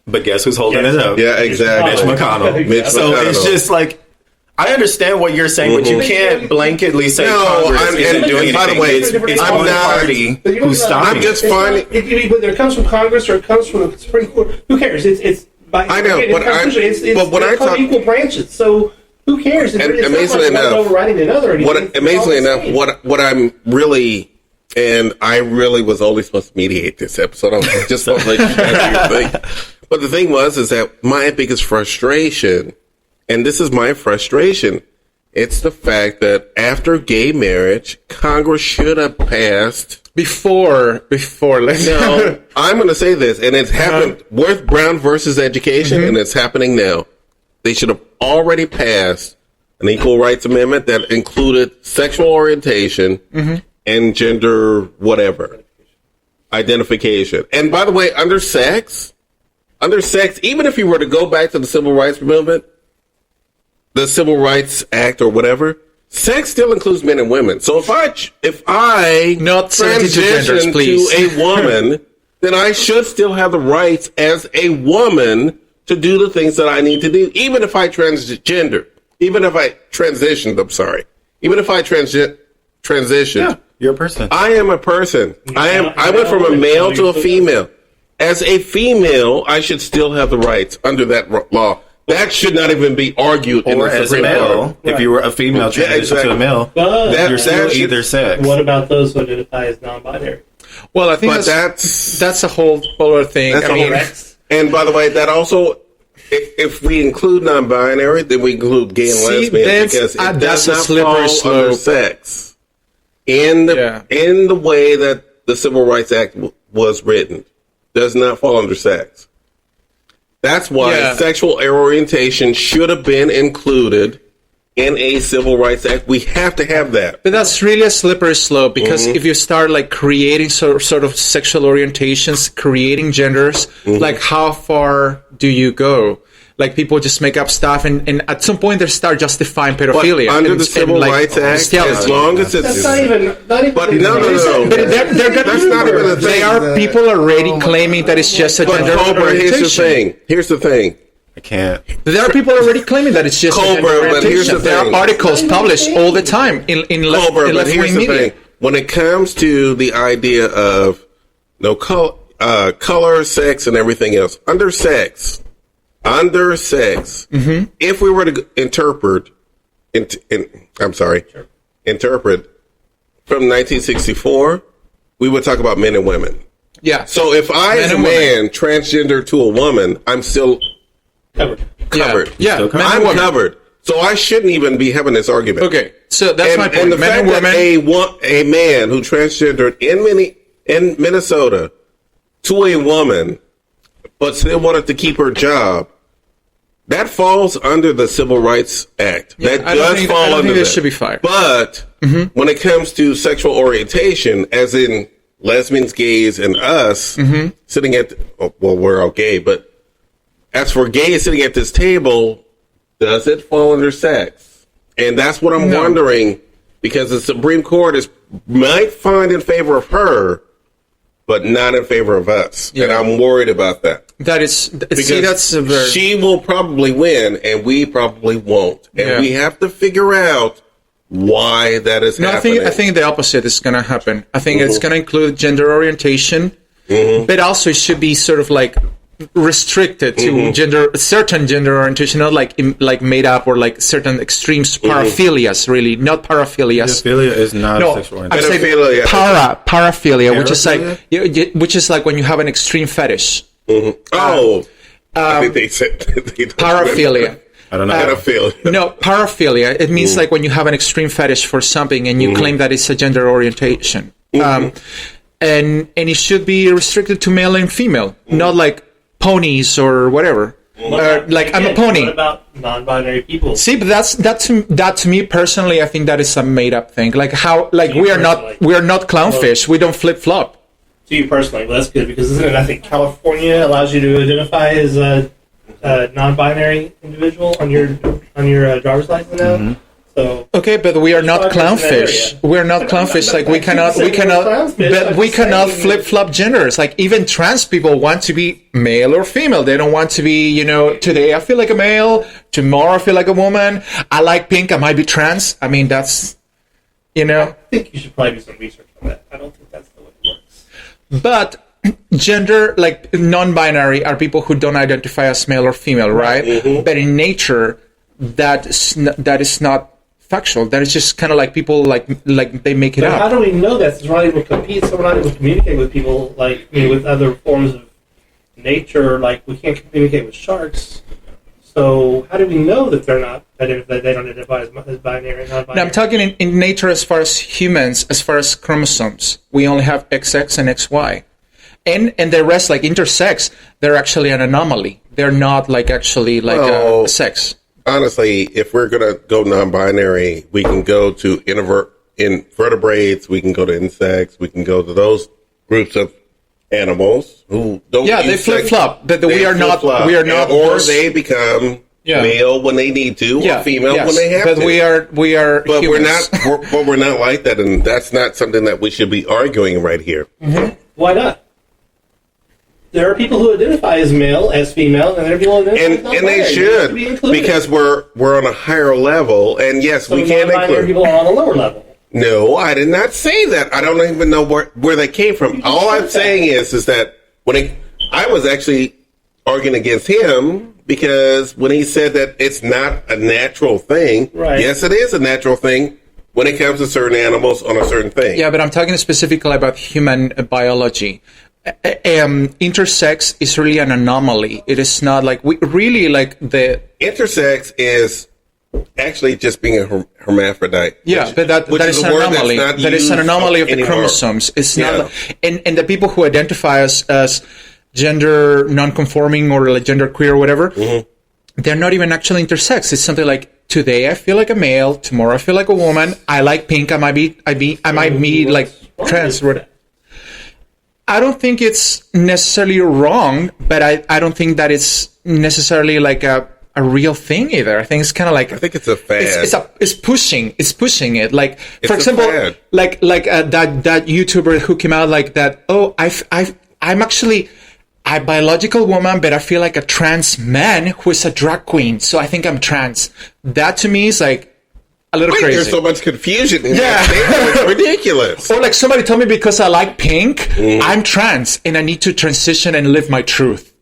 but guess who's holding
Yes.
it up?
yeah, exactly.
Mitch McConnell.
Mitch
So
McConnell.
it's just like, I understand what you're saying, but you can't blanketly say
No,
Congress
I'm-
isn't
and
doing
by the
anything.
way,
It's
I'm
one
not-
party
But you know
who's
what?
stopping
I'm just
It's
finding.
not- whether it comes from Congress or it comes from the Supreme Court, who cares? It's by
I know,
it's
but I'm-
constitution.
but when
they're
I
called
talk-
equal branches, so who cares? It's
And
not
amazingly
like one's
enough,
overriding another. or anything.
What
It's
amazingly
all the
enough,
same.
what I'm really, and I really was only supposed to mediate this episode. I'm just supposed to let you guys do your thing. But the thing is that my biggest frustration, and this is my frustration, it's the fact that after gay marriage, Congress should have passed.
Before, let's
No, I'm going to say this, and it's happened with Brown versus Education, and it's happening now. They should have already passed an Equal Rights Amendment that included sexual orientation and gender whatever identification. And by the way, under sex, even if you were to go back to the Civil Rights Movement, the Civil Rights Act or whatever, sex still includes men and women. So if I
Not 72 genders,
transition
please.
to a woman, then I should still have the rights as a woman to do the things that I need to do, even if I transgender, even if I transitioned. I'm sorry, even if I transitioned.
Yeah, you're a person.
I am a person. I went from a male to a female. As a female, I should still have the rights under that law. That should not even be argued in
Or
the
as a
Supreme
male,
Court.
if you were a female transition to
exactly.
a male,
But
you're still
that should-
either sex.
what about those who identify as non-binary?
Well, I think
But
that's a whole other thing.
That's
I
a
mean,
whole- And by the way, that also, if we include non-binary, then we include gay and
See,
lesbian
that's-
because it
that's
does
a
not
slippery
fall under
slope.
sex in the way that the Civil Rights Act was written. Does not fall under sex. That's why
Yeah.
sexual orientation should have been included in a Civil Rights Act. We have to have that.
But that's really a slippery slope because if you start like creating sort of sexual orientations, creating genders, like how far do you go? Like people just make up stuff, and at some point they start justifying pedophilia.
But under the Civil Rights Act, as long as it's
That's not even.
But no.
But
That's not even a thing.
They are people already claiming that it's just a
But
gender
Cobra,
orientation.
here's the thing.
I can't.
There are people already claiming that it's just a gender
Cobra, but here's
orientation.
the
There are
thing.
articles published all the time in
Cobra, but
left-wing
here's the
media.
thing. When it comes to the idea of color, sex, and everything else, under sex, if we were to interpret from 1964, we would talk about men and women.
Yeah.
So if I, as a man, transgender to a woman, I'm still
Covered.
covered.
Yeah.
Still
Men and
I'm
women.
covered. So I shouldn't even be having this argument.
Okay. So that's my point.
And the
Men
fact
and women.
that a man who transgendered in Minnesota to a woman, but still wanted to keep her job, that falls under the Civil Rights Act.
Yeah,
That
I don't
does
think-
fall
I don't
under
think they
that.
should be fired.
But when it comes to sexual orientation, as in lesbians, gays, and us sitting at, we're all gay, but as for gays sitting at this table, does it fall under sex? And that's what I'm wondering, because the Supreme Court might find in favor of her, but not in favor of us.
Yeah.
And I'm worried about that.
That is. See, that's a very.
She will probably win, and we probably won't. And
Yeah.
we have to figure out why that is
No,
happening.
I think the opposite is going to happen. I think it's going to include gender orientation, but also it should be sort of like restricted to certain gender orientation, not like made up or like certain extremes, paraphilias, really, not paraphilias.
Pedophilia is not
No,
sexual
I'm
orientation.
saying
Pedophilia.
paraphilia, which is
Paraphilia?
like which is like when you have an extreme fetish.
I think they said
Paraphilia.
I don't know.
Pedophilia.
No, paraphilia. It means like when you have an extreme fetish for something and you claim that it's a gender orientation. And it should be restricted to male and female, not like ponies or whatever. Like I'm a pony.
What about non-binary people?
See, but that to me personally, I think that is a made up thing. Like how like we are not clownfish. We don't flip flop.
To you personally, well, that's good because isn't it? I think California allows you to identify as a non-binary individual on your driver's license now. So
Okay, but we are not clownfish. We are not clownfish. Like we cannot, but we cannot flip flop genders. Like even trans people want to be male or female. They don't want to be, today I feel like a male, tomorrow I feel like a woman. I like pink. I might be trans. I mean, that's,
I think you should probably do some research on that. I don't think that's the way it works.
But gender, like non-binary, are people who don't identify as male or female, right? But in nature, that is not factual. That is just kind of like people like they make it
But how
up.
do we know that? Since we're not able to compete, so we're not able to communicate with people like with other forms of nature. Like we can't communicate with sharks. So how do we know that they're not that they don't identify as binary and non-binary?
Now, I'm talking in nature as far as humans, as far as chromosomes. We only have XX and XY. And the rest, like intersex, they're actually an anomaly. They're not like actually like a sex.
Honestly, if we're going to go non-binary, we can go to invertebrates, we can go to insects, we can go to those groups of animals who don't
Yeah, they
use sex.
flip-flop, but we are not
or
those-
they become
Yeah.
male when they need to, or female
yes,
when they have
but
to.
we are
But
humans.
we're not like that, and that's not something that we should be arguing right here.
Why not? There are people who identify as male, as female, and there are people who identify as
And
non-binary.
they
have
should,
to be included.
because we're on a higher level, and yes,
so
we can
non-binary
include.
people are on a lower level.
No, I did not say that. I don't even know where that came from. All I'm saying is that I was actually arguing against him because when he said that it's not a natural thing,
Right.
yes, it is a natural thing when it comes to certain animals on a certain thing.
Yeah, but I'm talking specifically about human biology. Intersex is really an anomaly. It is not like we really like the.
Intersex is actually just being a hermaphrodite.
Yeah, but that is
a
an
word that's
anomaly.
not
That is an
used
anomaly of the
anymore.
chromosomes. It's
Yeah.
not, and the people who identify as gender non-conforming or like gender queer or whatever, they're not even actually intersex. It's something like today I feel like a male, tomorrow I feel like a woman. I like pink. I might be like trans. I don't think it's necessarily wrong, but I don't think that it's necessarily like a real thing either. I think it's kind of like,
I think it's a fad.
It's pushing it. Like,
It's
for
a
example,
fad.
like that YouTuber who came out like that. Oh, I'm actually a biological woman, but I feel like a trans man who is a drag queen. So I think I'm trans. That to me is like a little
Wait,
crazy.
there's so much confusion in
Yeah.
that statement. It's ridiculous.
Or like somebody told me because I like pink,
Mm-hmm.
I'm trans and I need to transition and live my truth.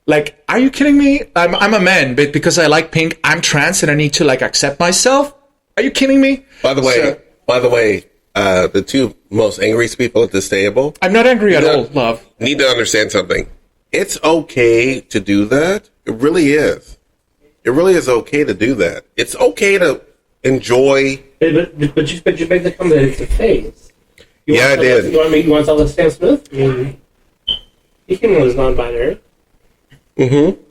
Like, are you kidding me? I'm a man, but because I like pink, I'm trans and I need to like accept myself. Are you kidding me?
By the way, the two most angriest people at this table
I'm not angry at all, love.
need to understand something. It's okay to do that. It really is. It really is okay to do that. It's okay to enjoy.
But you made the comment that it's a phase.
Yeah, I did.
You want to tell us Sam Smith? I mean, he came out as non-binary.
Mm-hmm.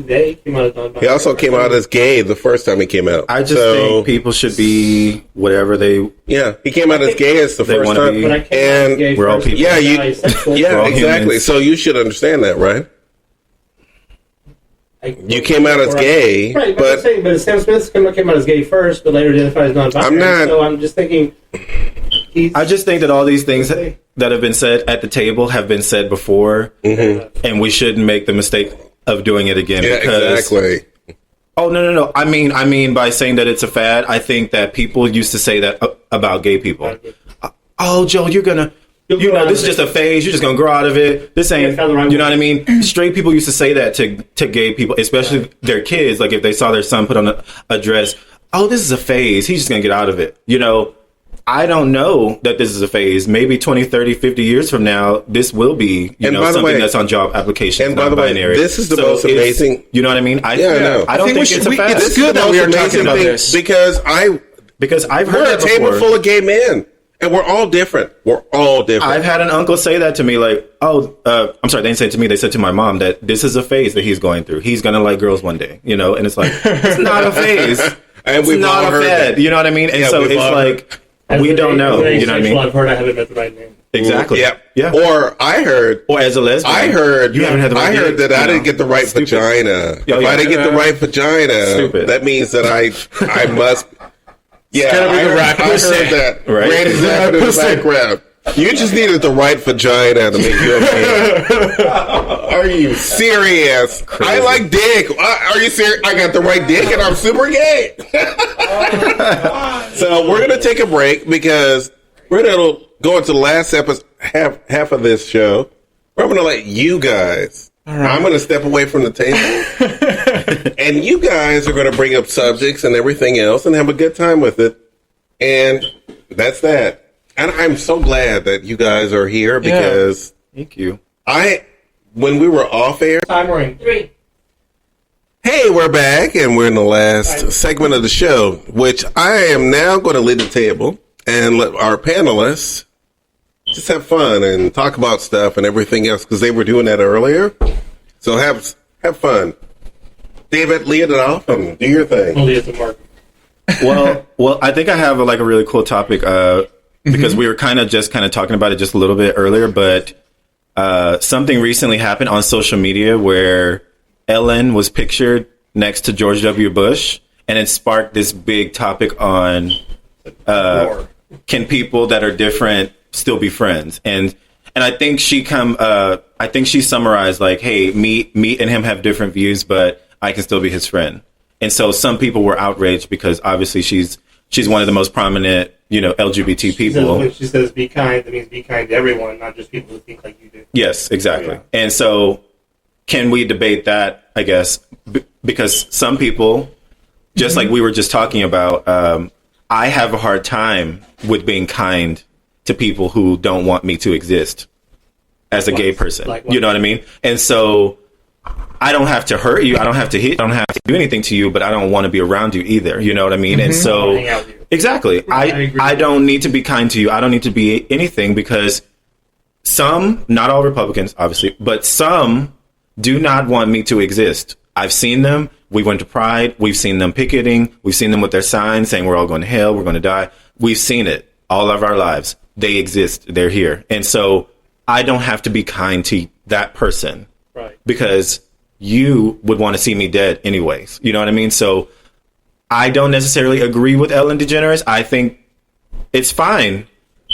They came out as non-binary.
He also came out as gay the first time he came out.
I just think people should be whatever they.
Yeah, he came out as gay as the
They
first
wanna
time.
be-
When I came out as
And
gay
we're all
first,
people.
yeah, you,
bisexual.
yeah,
We're all
exactly.
humans.
So you should understand that, right? You came out as gay,
right? But,
but
I'm saying, but Sam Smith came out as gay first, but later identified as non-binary.
I'm not-
So I'm just thinking.
I just think that all these things that have been said at the table have been said before, and we shouldn't make the mistake of doing it again.
yeah,
because,
exactly.
Oh no! I mean, by saying that it's a fad, I think that people used to say that about gay people. Oh, Joe, you're gonna.
You'll
You
grow
know,
out
this is
of
just
it.
a phase. You're just gonna grow out of it. This ain't,
Yeah, found the right
you know
way.
what I mean? Straight people used to say that to gay people, especially their kids. Like if they saw their son put on a dress, oh, this is a phase. He's just gonna get out of it. You know, I don't know that this is a phase. Maybe 20, 30, 50 years from now, this will be,
And by the
something
way-
that's on job applications.
and by the way,
non-binary.
this is the most
it's-
amazing-
You know what I mean? I
know.
I don't think,
we
it's
should-
a fad.
it's
This is
good
the
that we
most
are talking
amazing
about
thing
this.
because
because I've heard
we're a
that
table
before.
full of gay men, and we're all different. We're all different.
I've had an uncle say that to me, like, I'm sorry, they didn't say it to me, they said to my mom that this is a phase that he's going through. He's gonna like girls one day, you know, and it's like, it's not a phase.
And
It's
we've
not
all
a
heard
fad,
that.
you know what I mean? And
Yeah,
so
we've
it's
all
like, we don't know, you know what I mean?
I've heard I haven't met the right name.
Exactly.
Yeah.
Yeah.
Or I heard.
Or as a lesbian.
I heard.
You haven't had the right
I heard
dick,
that I
you
didn't
know.
get the right
Stupid.
vagina.
Yeah,
If
yeah.
I didn't get the right vagina,
Stupid.
that means that I must. Yeah,
gotta be
I
the
heard,
right
I
pussy.
heard that.
Right.
Great example in the background. You just needed the right vagina to make you a man. Are you serious? I like dick. Are you serious? I got the right dick and I'm super gay. So we're gonna take a break because we're gonna go into the last episode, half of this show. We're gonna let you guys. I'm gonna step away from the table, and you guys are gonna bring up subjects and everything else, and have a good time with it. And that's that. And I'm so glad that you guys are here because
Thank you.
when we were off air.
Time ring 3.
Hey, we're back, and we're in the last segment of the show, which I am now going to lead the table and let our panelists just have fun and talk about stuff and everything else because they were doing that earlier. So have fun. David, lead it off and do your thing.
Only as a mark.
Well, I think I have a really cool topic because we were kind of talking about it just a little bit earlier, but something recently happened on social media where Ellen was pictured next to George W. Bush, and it sparked this big topic on can people that are different still be friends? And I think she summarized like, hey, me and him have different views, but I can still be his friend. And so some people were outraged because obviously she's one of the most prominent, LGBT people.
When she says be kind, that means be kind to everyone, not just people who think like you do.
Yes, exactly.
Yeah.
And so can we debate that, I guess, because some people, just like we were just talking about, I have a hard time with being kind to people who don't want me to exist as a gay person.
Like what?
You know what I mean? And so I don't have to hurt you. I don't have to hit. I don't have to do anything to you, but I don't want to be around you either. You know what I mean? And so
Hang out with you.
exactly,
I agree.
I don't need to be kind to you. I don't need to be anything because some, not all Republicans, obviously, but some do not want me to exist. I've seen them. We went to Pride. We've seen them picketing. We've seen them with their signs saying we're all going to hell. We're going to die. We've seen it all of our lives. They exist. They're here. And so I don't have to be kind to that person,
Right.
because you would want to see me dead anyways. You know what I mean? So I don't necessarily agree with Ellen DeGeneres. I think it's fine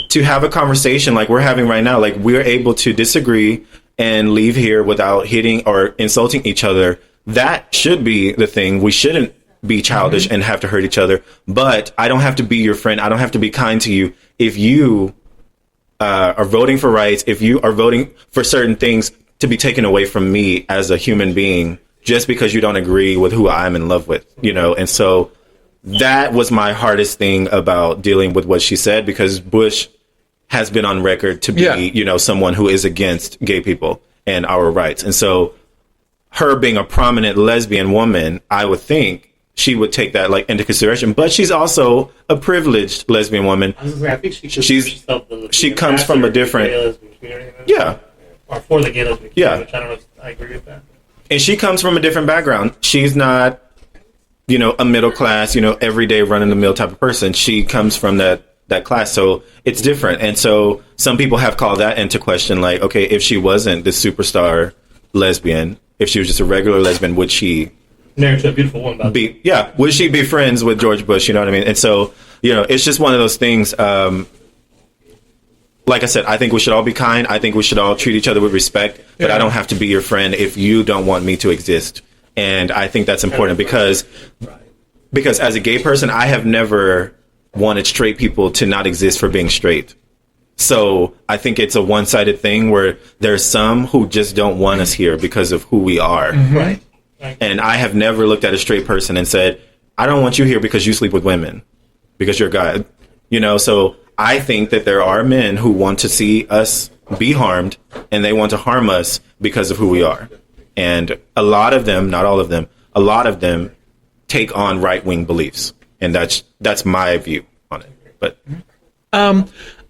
to have a conversation like we're having right now. Like, we're able to disagree and leave here without hitting or insulting each other. That should be the thing. We shouldn't be childish and have to hurt each other. But I don't have to be your friend. I don't have to be kind to you. If you are voting for rights, if you are voting for certain things to be taken away from me as a human being, just because you don't agree with who I'm in love with, you know? And so that was my hardest thing about dealing with what she said, because Bush has been on record to be, you know, someone who is against gay people and our rights. And so her being a prominent lesbian woman, I would think she would take that like into consideration. But she's also a privileged lesbian woman.
I was gonna say, I think she should
She's-
push herself to
she
be
comes from a
ambassador to the
different-
gay lesbian community.
Yeah.
Or for the gay lesbian community,
Yeah.
which I don't know if I agree with that.
And she comes from a different background. She's not, you know, a middle class, you know, everyday run of the mill type of person. She comes from that class. So it's different. And so some people have called that into question, like, okay, if she wasn't the superstar lesbian, if she was just a regular lesbian, would she
Married to a beautiful woman, by the way.
would she be friends with George Bush? You know what I mean? And so, you know, it's just one of those things. Like I said, I think we should all be kind. I think we should all treat each other with respect, but I don't have to be your friend if you don't want me to exist. And I think that's important because as a gay person, I have never wanted straight people to not exist for being straight. So I think it's a one-sided thing where there's some who just don't want us here because of who we are.
Right.
And I have never looked at a straight person and said, I don't want you here because you sleep with women, because you're a guy. You know, so I think that there are men who want to see us be harmed, and they want to harm us because of who we are. And a lot of them, not all of them, a lot of them take on right-wing beliefs. And that's my view on it. But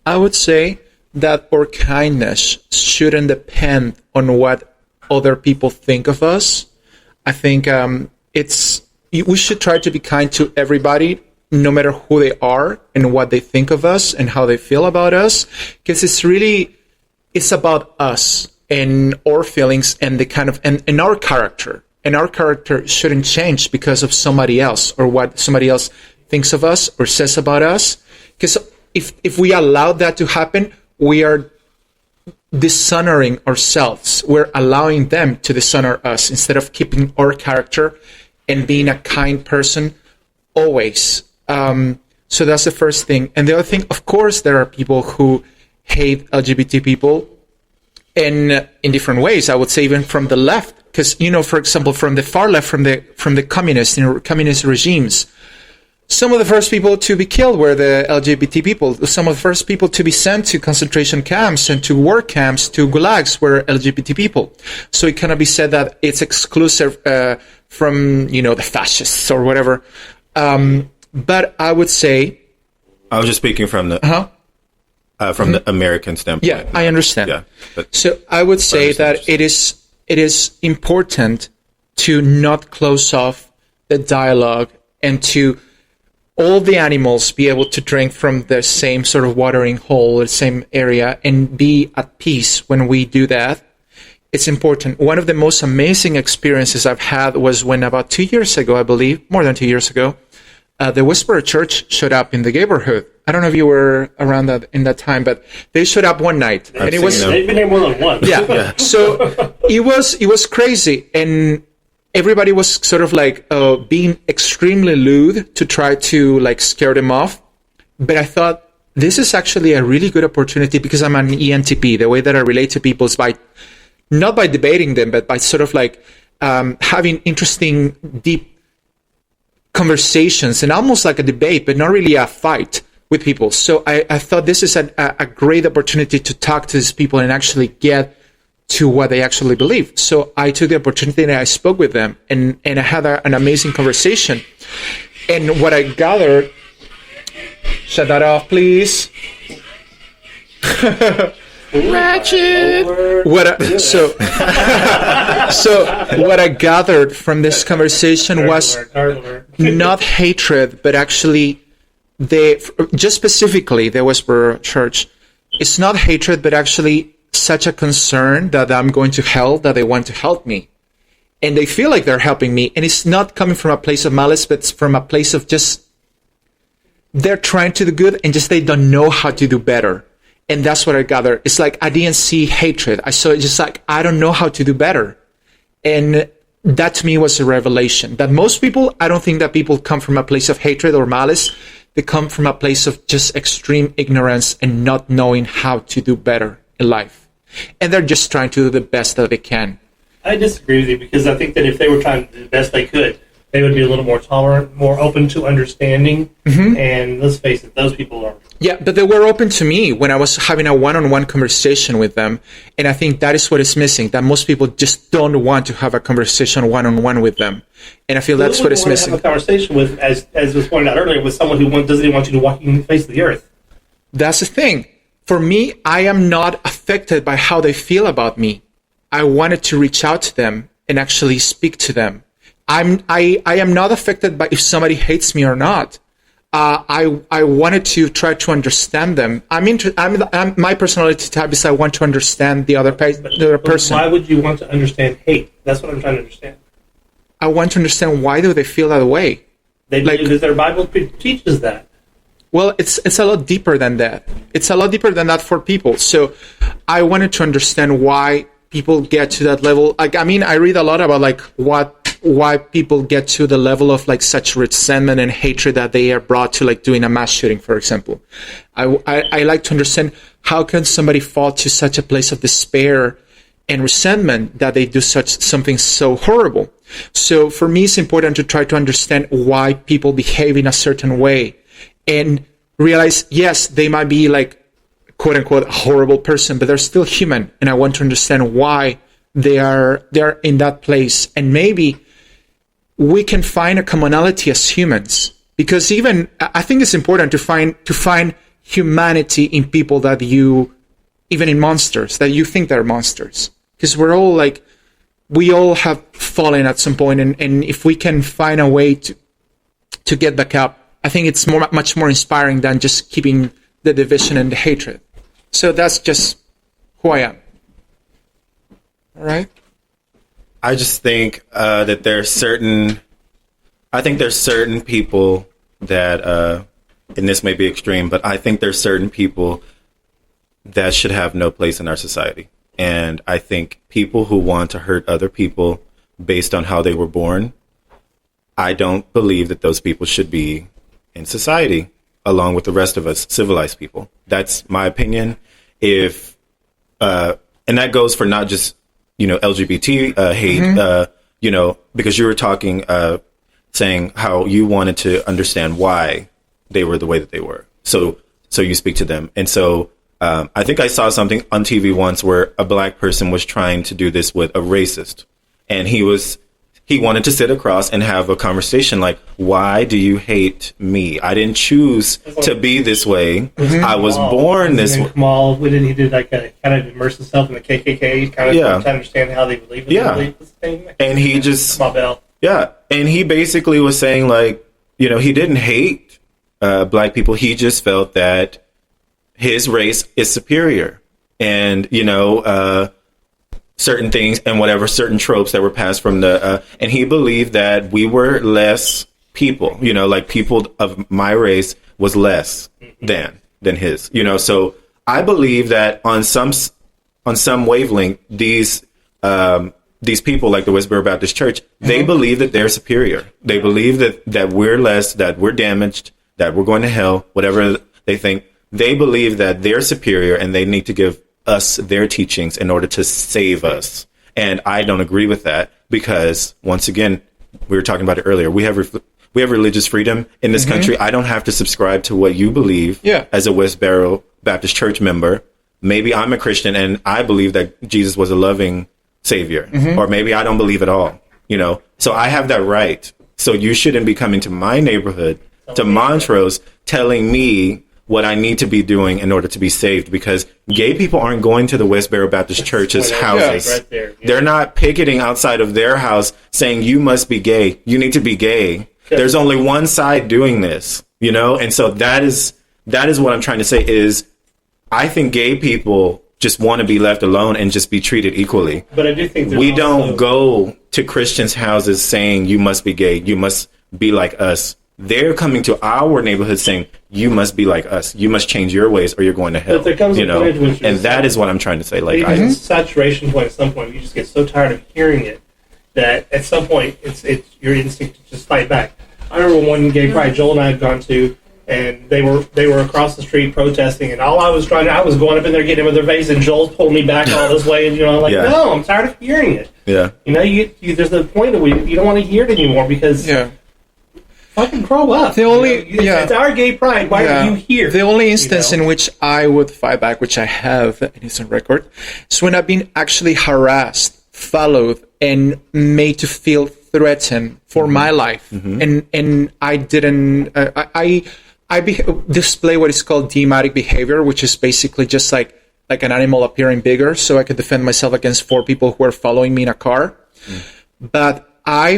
I would say that our kindness shouldn't depend on what other people think of us. I think we should try to be kind to everybody, no matter who they are and what they think of us and how they feel about us, because it's about us and our feelings and the kind of and our character. And our character shouldn't change because of somebody else or what somebody else thinks of us or says about us. Because if we allow that to happen, we are dishonoring ourselves. We're allowing them to dishonor us instead of keeping our character and being a kind person always. So that's the first thing. And the other thing, of course, there are people who hate LGBT people in different ways. I would say even from the left, because, you know, for example, from the far left, from the communists, you know, communist regimes, some of the first people to be killed were the LGBT people. Some of the first people to be sent to concentration camps and to work camps, to gulags, were LGBT people. So it cannot be said that it's exclusive from, you know, the fascists or whatever. But I would say,
I was just speaking from the the American standpoint.
yeah, I understand.
Yeah, but
So I would say that it is important to not close off the dialogue and to all the animals be able to drink from the same sort of watering hole, the same area, and be at peace when we do that. It's important. One of the most amazing experiences I've had was when about 2 years ago, I believe, more than 2 years ago, the Whisperer Church showed up in the neighborhood. I don't know if you were around that in that time, but they showed up one night, and it was
seen them.
They've been here more than once.
yeah. So it was crazy, and everybody was sort of like being extremely lewd to try to like scare them off. But I thought this is actually a really good opportunity because I'm an ENTP. The way that I relate to people is by not by debating them, but by sort of like having interesting, deep conversations and almost like a debate, but not really a fight with people. So I thought this is a great opportunity to talk to these people and actually get to what they actually believe. So I took the opportunity and I spoke with them and I had an amazing conversation. And what I gathered, shut that off, please.
Ratchet.
So what I gathered from this conversation was not hatred, but actually just specifically the Westboro Church. It's not hatred, but actually such a concern that I'm going to hell that they want to help me. And they feel like they're helping me. And it's not coming from a place of malice, but it's from a place of just they're trying to do good and just they don't know how to do better. And that's what I gather. It's like I didn't see hatred. I saw it just like I don't know how to do better. And that to me was a revelation. That most people, I don't think that people come from a place of hatred or malice. They come from a place of just extreme ignorance and not knowing how to do better in life. And they're just trying to do the best that they can.
I disagree with you because I think that if they were trying to do the best they could, they would be a little more tolerant, more open to understanding. Mm-hmm. And let's face it, those people are.
Yeah, but they were open to me when I was having a one-on-one conversation with them. And I think that is what is missing, that most people just don't want to have a conversation one-on-one with them. And I feel that's what is missing.
Have a conversation with, as was pointed out earlier, with someone who doesn't even want you to walk in the face of the earth.
That's the thing. For me, I am not affected by how they feel about me. I wanted to reach out to them and actually speak to them. I am not affected by if somebody hates me or not. I wanted to try to understand them. I'm my personality type is I want to understand the other person.
Why would you want to understand hate? That's what I'm trying to understand.
I want to understand why do they feel that way.
Because their Bible teaches that.
Well, it's a lot deeper than that. It's a lot deeper than that for people. So I wanted to understand why people get to that level. I read a lot about why people get to the level of such resentment and hatred that they are brought to doing a mass shooting, for example. I like to understand how can somebody fall to such a place of despair and resentment that they do something so horrible. So for me, it's important to try to understand why people behave in a certain way and realize, yes, they might be quote unquote a horrible person, but they're still human. And I want to understand why they're in that place. And maybe we can find a commonality as humans, because even I think it's important to find humanity in people that even in monsters, that you think they're monsters, because we're all we all have fallen at some point, and if we can find a way to get back up, I think it's much more inspiring than just keeping the division and the hatred. So that's just who I am. All right.
I just think that there's certain people that, and this may be extreme, but I think there's certain people that should have no place in our society. And I think people who want to hurt other people based on how they were born, I don't believe that those people should be in society along with the rest of us civilized people. That's my opinion. And that goes for not just LGBT hate, mm-hmm. Because you were talking, saying how you wanted to understand why they were the way that they were. So you speak to them. And so I think I saw something on TV once where a black person was trying to do this with a racist. And he wanted to sit across and have a conversation like, why do you hate me? I didn't choose to be this way. Mm-hmm. I was born this way.
Kamal, he did kind of immerse himself in the KKK, kind of trying to understand how they believe in this thing.
And he just...
Bell.
Yeah. And he basically was saying he didn't hate black people. He just felt that his race is superior. And, certain things and certain tropes that were passed from and he believed that we were less people, people of my race was less than his, so I believe that on some wavelength, these people like the Westboro Baptist Church, they believe that they're superior. They believe that we're less, that we're damaged, that we're going to hell, whatever they think. They believe that they're superior and they need to give us their teachings in order to save us. And I don't agree with that because, once again, we were talking about it earlier. We have religious freedom in this mm-hmm. country. I don't have to subscribe to what you believe as a Westboro Baptist Church member. Maybe I'm a Christian and I believe that Jesus was a loving Savior, mm-hmm. or maybe I don't believe at all. So I have that right. So you shouldn't be coming to my neighborhood, to Montrose, telling me what I need to be doing in order to be saved, because gay people aren't going to the Westboro Baptist Church's houses.
Right there. Yeah.
They're not picketing outside of their house saying, you must be gay. You need to be gay. There's only one side doing this, you know? And so that is what I'm trying to say is I think gay people just want to be left alone and just be treated equally.
But I do think
we don't go to Christians' houses saying, you must be gay. You must be like us. They're coming to our neighborhood saying, you must be like us. You must change your ways or you're going to hell.
But there comes
you
a
know?
point at which
And that is what I'm trying to say. Like,
a saturation point at some point, you just get so tired of hearing it that at some point it's your instinct to just fight back. I remember one gay pride Joel and I had gone to, and they were across the street protesting, and all I was going up in there getting in with their face, and Joel pulled me back all this way, and I'm like, no, I'm tired of hearing it.
Yeah.
You know, there's a point where you don't want to hear it anymore because fucking grow up. It's our gay pride. Why are you here?
The only instance in which I would fight back, which I have, and it's on record, is when I've been actually harassed, followed, and made to feel threatened for my life, and I didn't. I display what is called dematic behavior, which is basically just like an animal appearing bigger, so I could defend myself against 4 people who are following me in a car. But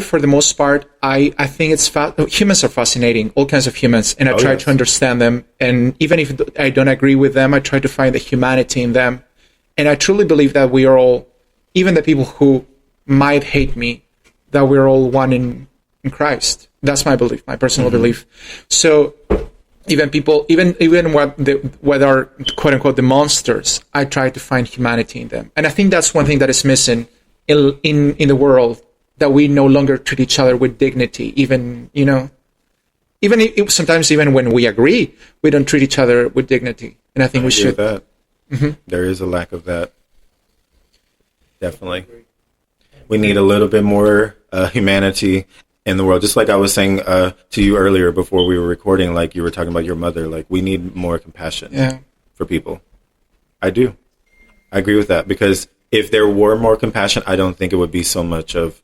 for the most part, I think humans are fascinating, all kinds of humans, and I try to understand them. And even if I don't agree with them, I try to find the humanity in them. And I truly believe that we are all, even the people who might hate me, that we're all one in Christ. That's my belief, my personal belief. So even people, even what are quote unquote the monsters, I try to find humanity in them. And I think that's one thing that is missing in the world, that we no longer treat each other with dignity. Even sometimes even when we agree, we don't treat each other with dignity. And I think we should.
That. There is a lack of that. Definitely. We need a little bit more humanity in the world. Just like I was saying to you earlier before we were recording, like you were talking about your mother, like we need more compassion for people. I do. I agree with that, because if there were more compassion, I don't think it would be so much of,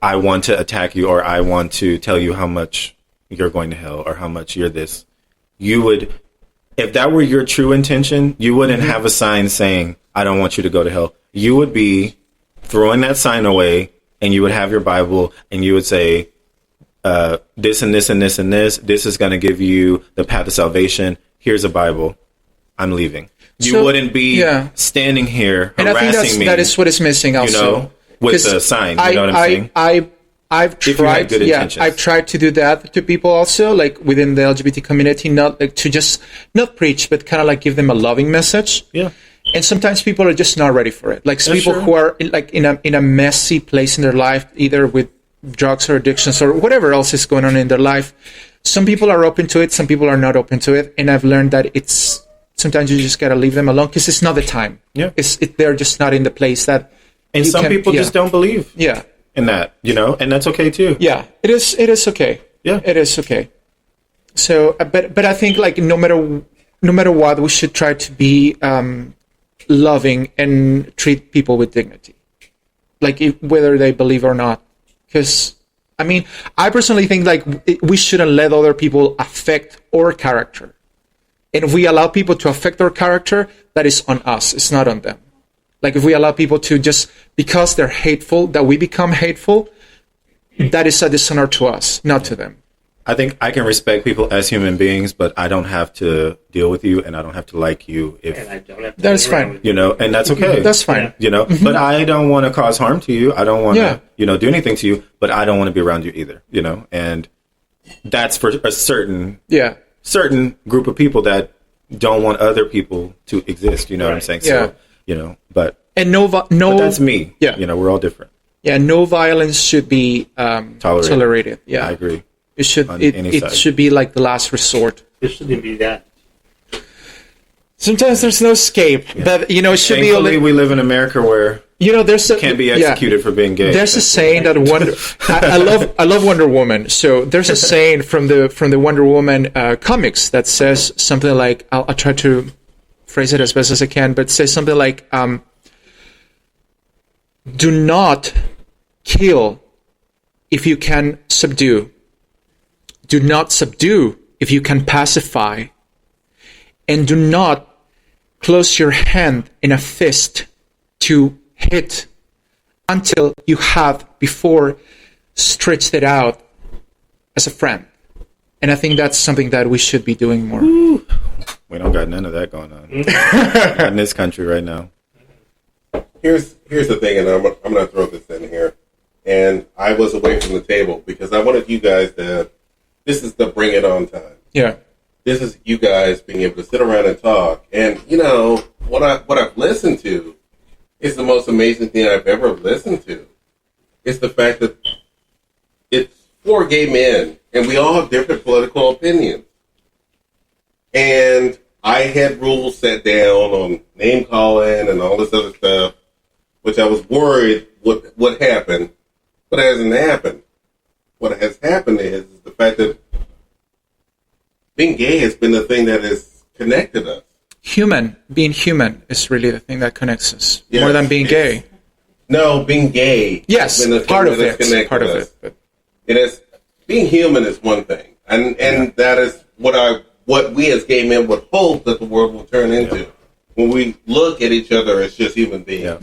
I want to attack you, or I want to tell you how much you're going to hell, or how much you're this. You would, if that were your true intention, you wouldn't have a sign saying, I don't want you to go to hell. You would be throwing that sign away, and you would have your Bible, and you would say, this and this and this and this. This is going to give you the path of salvation. Here's a Bible. I'm leaving. You wouldn't be standing here harassing
and I think
me.
That is what is missing also.
With the sign. You know what I'm saying?
I've tried. I've tried to do that to people also, like within the LGBT community, not like to just not preach, but kind of like give them a loving message.
Yeah.
And sometimes people are just not ready for it. Like people who are in a messy place in their life, either with drugs or addictions or whatever else is going on in their life. Some people are open to it. Some people are not open to it. And I've learned that sometimes you just got to leave them alone, because it's not the time.
Yeah.
They're just not in the place that.
And some people just don't believe.
Yeah.
In that, and that's okay too.
Yeah, it is. It is okay.
Yeah,
it is okay. So, but I think like no matter what, we should try to be loving and treat people with dignity, like whether they believe or not. Because I personally think like we shouldn't let other people affect our character, and if we allow people to affect our character, that is on us. It's not on them. Like if we allow people to just, because they're hateful, that we become hateful, that is a dishonor to us, not to them.
I think I can respect people as human beings, but I don't have to deal with you, and I don't have to like you.
And I don't have to
that's fine.
And that's okay.
That's fine.
But I don't want to cause harm to you. I don't want to, do anything to you, but I don't want to be around you either, and that's for a certain group of people that don't want other people to exist. You know what I'm saying? So, but
but
that's me. Yeah. We're all different.
Yeah. No violence should be tolerated. Yeah.
I agree.
It should be like the last resort.
It shouldn't be that.
Sometimes there's no escape, but it should be.
Thankfully, we live in America where
there's
can't be executed for being gay.
There's a saying that I love Wonder Woman. So there's a saying from the Wonder Woman comics that says something like, I'll try to phrase it as best as I can, but say something like, do not kill if you can subdue. Do not subdue if you can pacify, and do not close your hand in a fist to hit until you have before stretched it out as a friend. And I think that's something that we should be doing more.
We don't got none of that going on in this country right now.
Here's the thing, and I'm going to throw this in here. And I was away from the table because I wanted you guys to. This is the bring it on time.
Yeah.
This is you guys being able to sit around and talk. And you know what I've listened to is the most amazing thing I've ever listened to. It's the fact that it's 4 gay men, and we all have different political opinions. And I had rules set down on name calling and all this other stuff, which I was worried would happen, but it hasn't happened. What has happened is the fact that being gay has been the thing that has connected us.
Being human is really the thing that connects us,
Yes,
more than being gay.
No, being gay.
Yes,
has been the thing
part of
that has
it.
connected
Part of
us.
it. But
It is being human is one thing, and that is what we as gay men would hope that the world will turn into. When we look at each other as just human beings.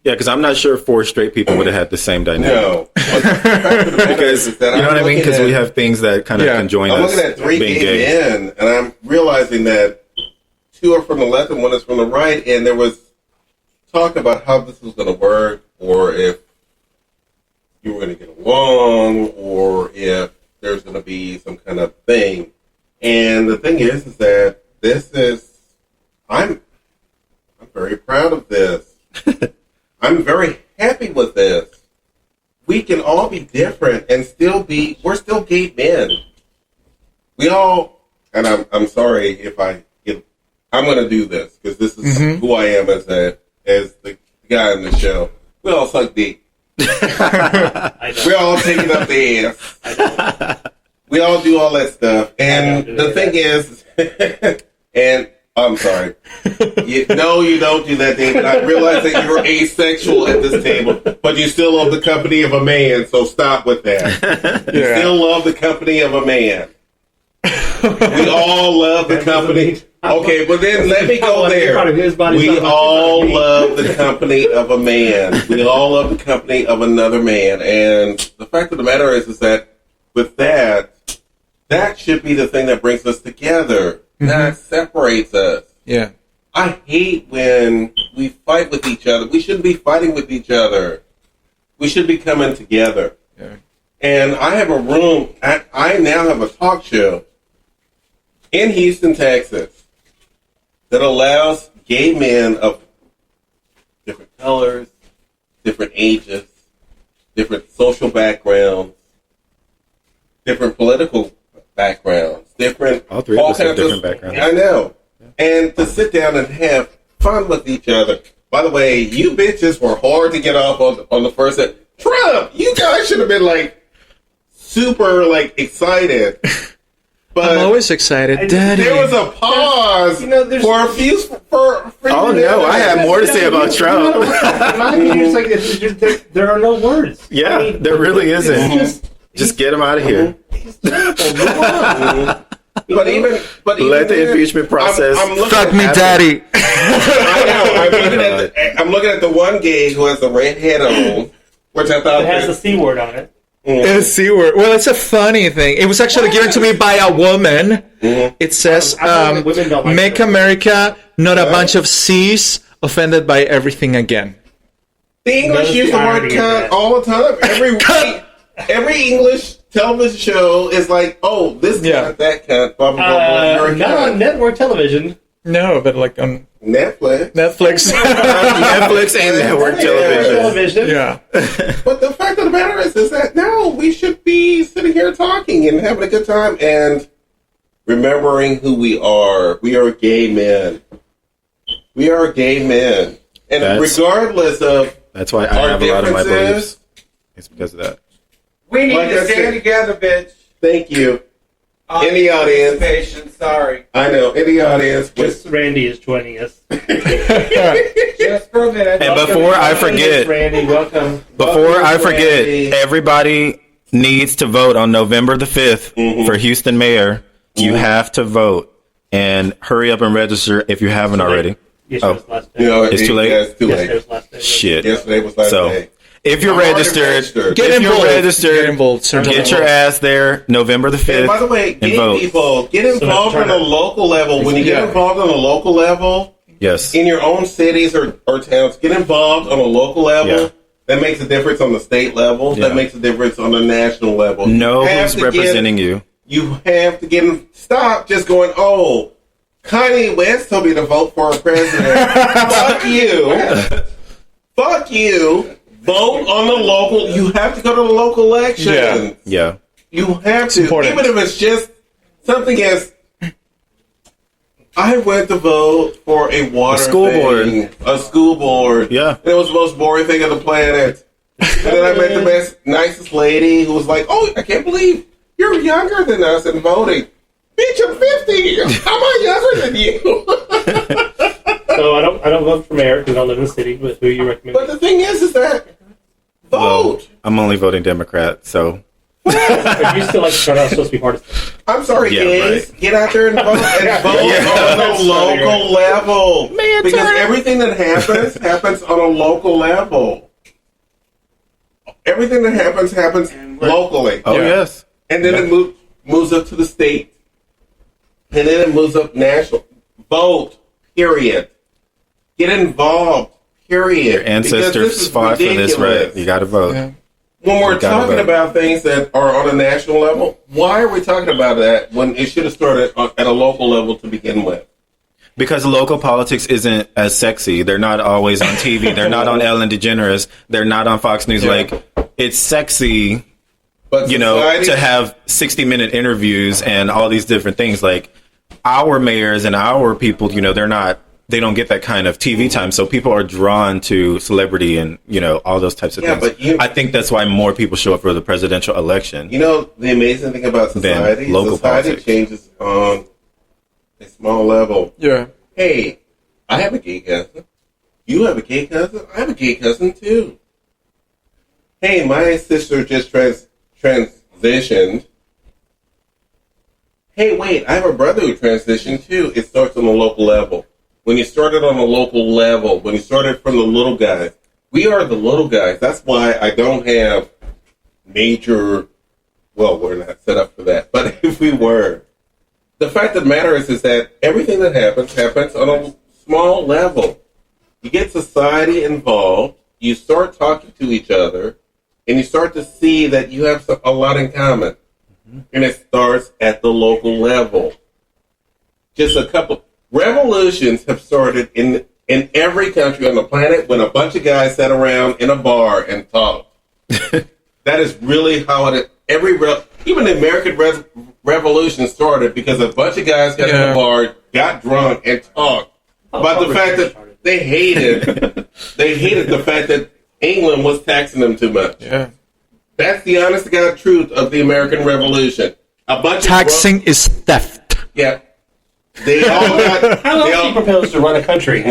Yeah, because I'm not sure 4 straight people would have had the same dynamic.
No, But the fact of the matter
Because
is that
you know what I mean?
looking
Because
at-
we have things that kind of
Yeah.
conjoin
I'm
us.
looking at 3
being
gay men, and I'm realizing that 2 are from the left and 1 is from the right, and there was talk about how this was going to work, or if you were going to get along, or if there's going to be some kind of thing. And the thing is that I'm very proud of this. I'm very happy with this. We can all be different and we're still gay men. We all, and I'm sorry if I'm going to do this because this is who I am as the guy in the show. We all suck dick. We all take it up the ass. We all do all that stuff. And the thing is, and I'm sorry. No, you don't do that, David. I realize that you're asexual at this table, but you still love the company of a man, so stop with that. You still love the company of a man. We all love the company. Okay, but then let me go there. We all love the company of a man. We all love the company of another man. And the fact of the matter is that with that should be the thing that brings us together. That separates us.
yeah.
I hate when we fight with each other. We shouldn't be fighting with each other. We should be coming together.
Yeah.
And I have a room. I now have a talk show in Houston, Texas, that allows gay men of different colors, different ages, different social backgrounds, different political backgrounds,
All 3 of us have
kinds
different backgrounds.
I know. And to sit down and have fun with each other. By the way, you bitches were hard to get off on the first set. Trump, you guys should have been super excited. But
I'm always excited. Daddy.
there was a pause for a few.
Oh no, I have more to say about Trump.
My opinion is it's just, there are no words.
Yeah,
I mean,
there really isn't.
it's
Just get him out of here.
He's terrible. Move on.
But even
Let the
then,
impeachment process.
I'm looking
Fuck
at-
me, daddy.
I know. I'm looking at the one gay who has the red head on, which I thought
It has the C word on it.
It's a C word. Well, it's a funny thing. It was actually given to me by a woman. It says,
I know that women don't like
"Make
that.
America not a bunch of C's offended by everything again."
The English
Notice
use
the
the word
irony of
cunt
that.
all the time. Every English television show is like, oh, this
Yeah.
cunt, that cunt, blah, blah, blah, blah. You're a
Not on
cunt.
network television.
No, but on
Netflix.
Netflix.
Netflix and network television.
Television.
Yeah.
But the fact of the matter is that no, we should be sitting here talking and having a good time and remembering who we are. We are gay men. We are gay men. And
That's-
regardless of
That's why I
our
have a lot of my
differences,
beliefs. It's because of that.
We need
Like I
to stand
said-
together, bitch.
thank you. In the audience.
Participation, sorry.
I know, in the audience.
Just Randy is joining us.
Just for a minute.
And before I forget,
Randy, welcome.
before I forget,
Randy.
everybody needs to vote on November the 5th for Houston mayor. You have to vote, and hurry up and register if you haven't already.
Yesterday was the last day.
You know,
It's too late?
Yeah, it's too
Yesterday
late.
was the last day.
Shit.
Yesterday was last
So,
day.
if you're
I'm already
registered,
registered.
Get
if you're
involved.
registered,
Get involved. Certainly.
get your ass there November the 5th.
And by the way,
and
getting
vote.
people, get involved
So
on
it's
a local level. When you get
Yeah.
involved on a local level,
Yes.
in your own cities or towns, get involved on a local level.
Yeah.
That makes a difference on the state level.
Yeah.
That makes a difference on the national level.
Know
You have
who's
to
representing you.
You have to get in. Stop just going, oh, Kanye West told me to vote for a president. Fuck you. Fuck you. Vote on the local. You have to go to the local election.
Yeah.
Yeah.
You have to.
important.
Even if it's just something as. I went to vote for a water
school
thing, a school board.
Yeah.
And it was the most boring thing on the planet. And then I met the best, nicest lady who was like, "Oh, I can't believe you're younger than us in voting." Bitch, I'm 50. How am I younger than you?
So I don't vote for mayor because I don't live in the city. But who you recommend?
But the thing is that vote.
I'm only voting Democrat, so
If you still like to turn out, it's supposed to be partisan.
I'm sorry,
Yeah,
kids.
right.
Get out there and vote, and vote on a local level. Because everything that happens on a local level. Everything that happens locally.
oh
Yeah.
yes.
And then it moves up to the state. And then it moves up national. Vote, period. Get involved, period.
Your ancestors fought for this, right? You got to vote.
Yeah.
When we're
You gotta
talking
vote.
about things that are on a national level, why are we talking about that when it should have started at a local level to begin with?
Because local politics isn't as sexy. They're not always on TV. They're not on Ellen DeGeneres. They're not on Fox News.
Yeah.
Like, it's sexy,
But
you know,
society-
to have 60-minute interviews and all these different things. Like, our mayors and our people, you know, they don't get that kind of TV time. So people are drawn to celebrity and, you know, all those types of
Yeah,
things.
but
I think that's why more people show up for the presidential election.
You know, the amazing thing about society,
local
society
politics.
changes on a small level.
Yeah.
Hey, I have a gay cousin. You have a gay cousin? I have a gay cousin too. Hey, my sister just transitioned. Hey, wait, I have a brother who transitioned too. It starts on a local level. When you started on a local level, when you started from the little guys, we are the little guys. That's why I don't have major, well, we're not set up for that. But if we were, the fact of the matter is that everything that happens on a small level. You get society involved, you start talking to each other, and you start to see that you have a lot in common. And it starts at the local level. Just a couple revolutions have started in every country on the planet when a bunch of guys sat around in a bar and talked. That is really how it. Even the American Revolution started because a bunch of guys got in a bar, got drunk, and talked about the fact that they hated the fact that England was taxing them too much.
Yeah.
That's the honest to God truth of the American Revolution. A bunch
Taxing is theft.
yeah. They all got.
How else do you propose to run a country?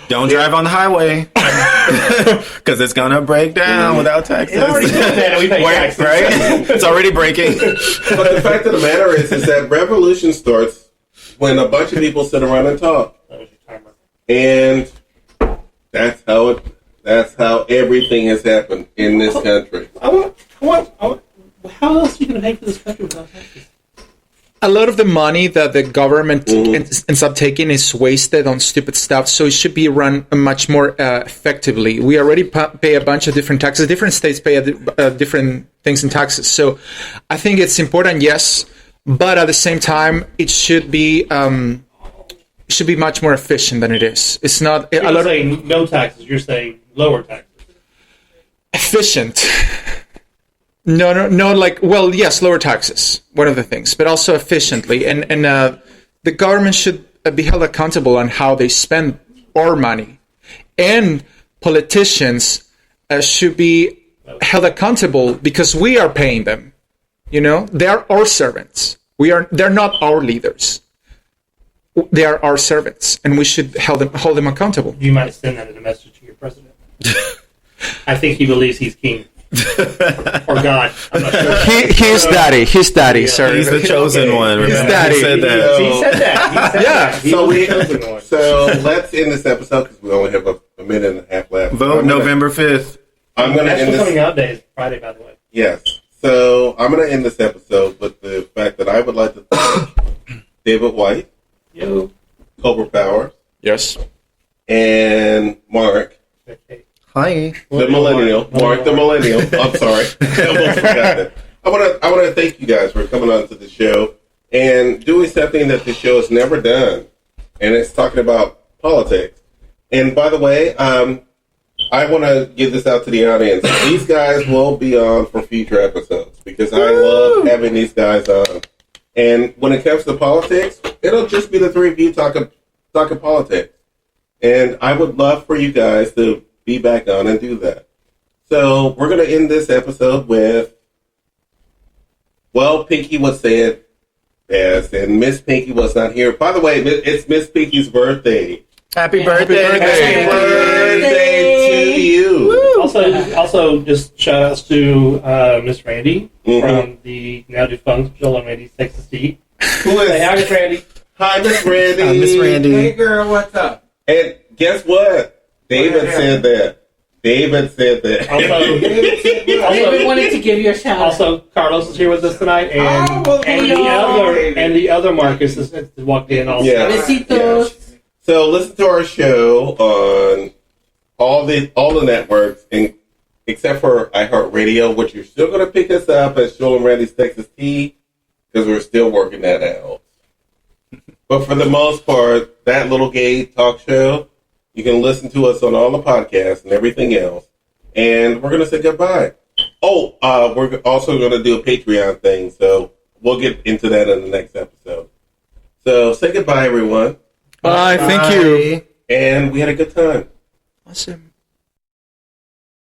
Don't drive on the highway because it's gonna break down without taxes.
It already did that. We pay taxes.
Right? It's already breaking.
But the fact of the matter is that revolution starts when a bunch of people sit around and talk,
That was your timer.
and that's how everything has happened in this country.
I want. How else are you going to pay for this country without taxes?
A lot of the money that the government ends up taking is wasted on stupid stuff, so it should be run much more effectively. We already pay a bunch of different taxes. Different states pay different things in taxes. So I think it's important, yes, but at the same time, it should be much more efficient than it is. It's not
You're
a lot of
saying no taxes. You're saying lower taxes.
efficient. No. Like, well, yes, lower taxes, one of the things, but also efficiently, and the government should be held accountable on how they spend our money, and politicians should be held accountable because we are paying them. You know, they are our servants. They're not our leaders. They are our servants, and we should hold them accountable.
You might send that as a message to your president. I think he believes he's king. or God. I'm not sure.
He's daddy, sir.
He's the chosen one.
He's
Remember?
daddy.
He said that.
He said that. He said
Yeah.
that. He
So
was
we,
the chosen one.
so let's end this episode because we only have a minute and a half left.
Vote November 5th.
I'm going to end
National Coming
this.
Out Day is Friday, by the way.
Yes. So I'm going to end this episode with the fact that I would like to thank David White,
Yo.
Cobra Powers,
Yes.
and Mark,
Okay.
Hi.
the Millennial. Mark the Millennial. I'm sorry. I almost forgot that. I want to thank you guys for coming on to the show and doing something that the show has never done, and it's talking about politics. And by the way, I want to give this out to the audience. These guys will be on for future episodes because I love having these guys on. And when it comes to politics, it'll just be the three of you talking politics. And I would love for you guys to be back on and do that. So we're going to end this episode with, well, Pinky was saying best, and Miss Pinky was not here. By the way, it's Miss Pinky's birthday.
Happy birthday.
birthday.
Happy birthday to you.
Also, just shout outs to Miss Randy
Mhm.
from the now defunct Joel and Randy's Texas Tea.
Who
Hey, hi,
is?
Miss Randy.
Hi, Miss Randy.
Miss
Hey,
Randy.
girl, what's up?
And guess what? David said that. David said that.
Also,
wanted to give you a shout
also, Carlos is here with us tonight, and
Oh, well,
and the other Marcus has walked in also.
Yeah.
Besitos.
So listen to our show on all the networks, and except for iHeartRadio, which you're still going to pick us up as Joel and Randy's Texas Tea because we're still working that out. But for the most part, that little gay talk show, you can listen to us on all the podcasts and everything else. And we're going to say goodbye. Oh, we're also going to do a Patreon thing, so we'll get into that in the next episode. So say goodbye, everyone.
Bye. Thank you.
And we had a good time.
Awesome.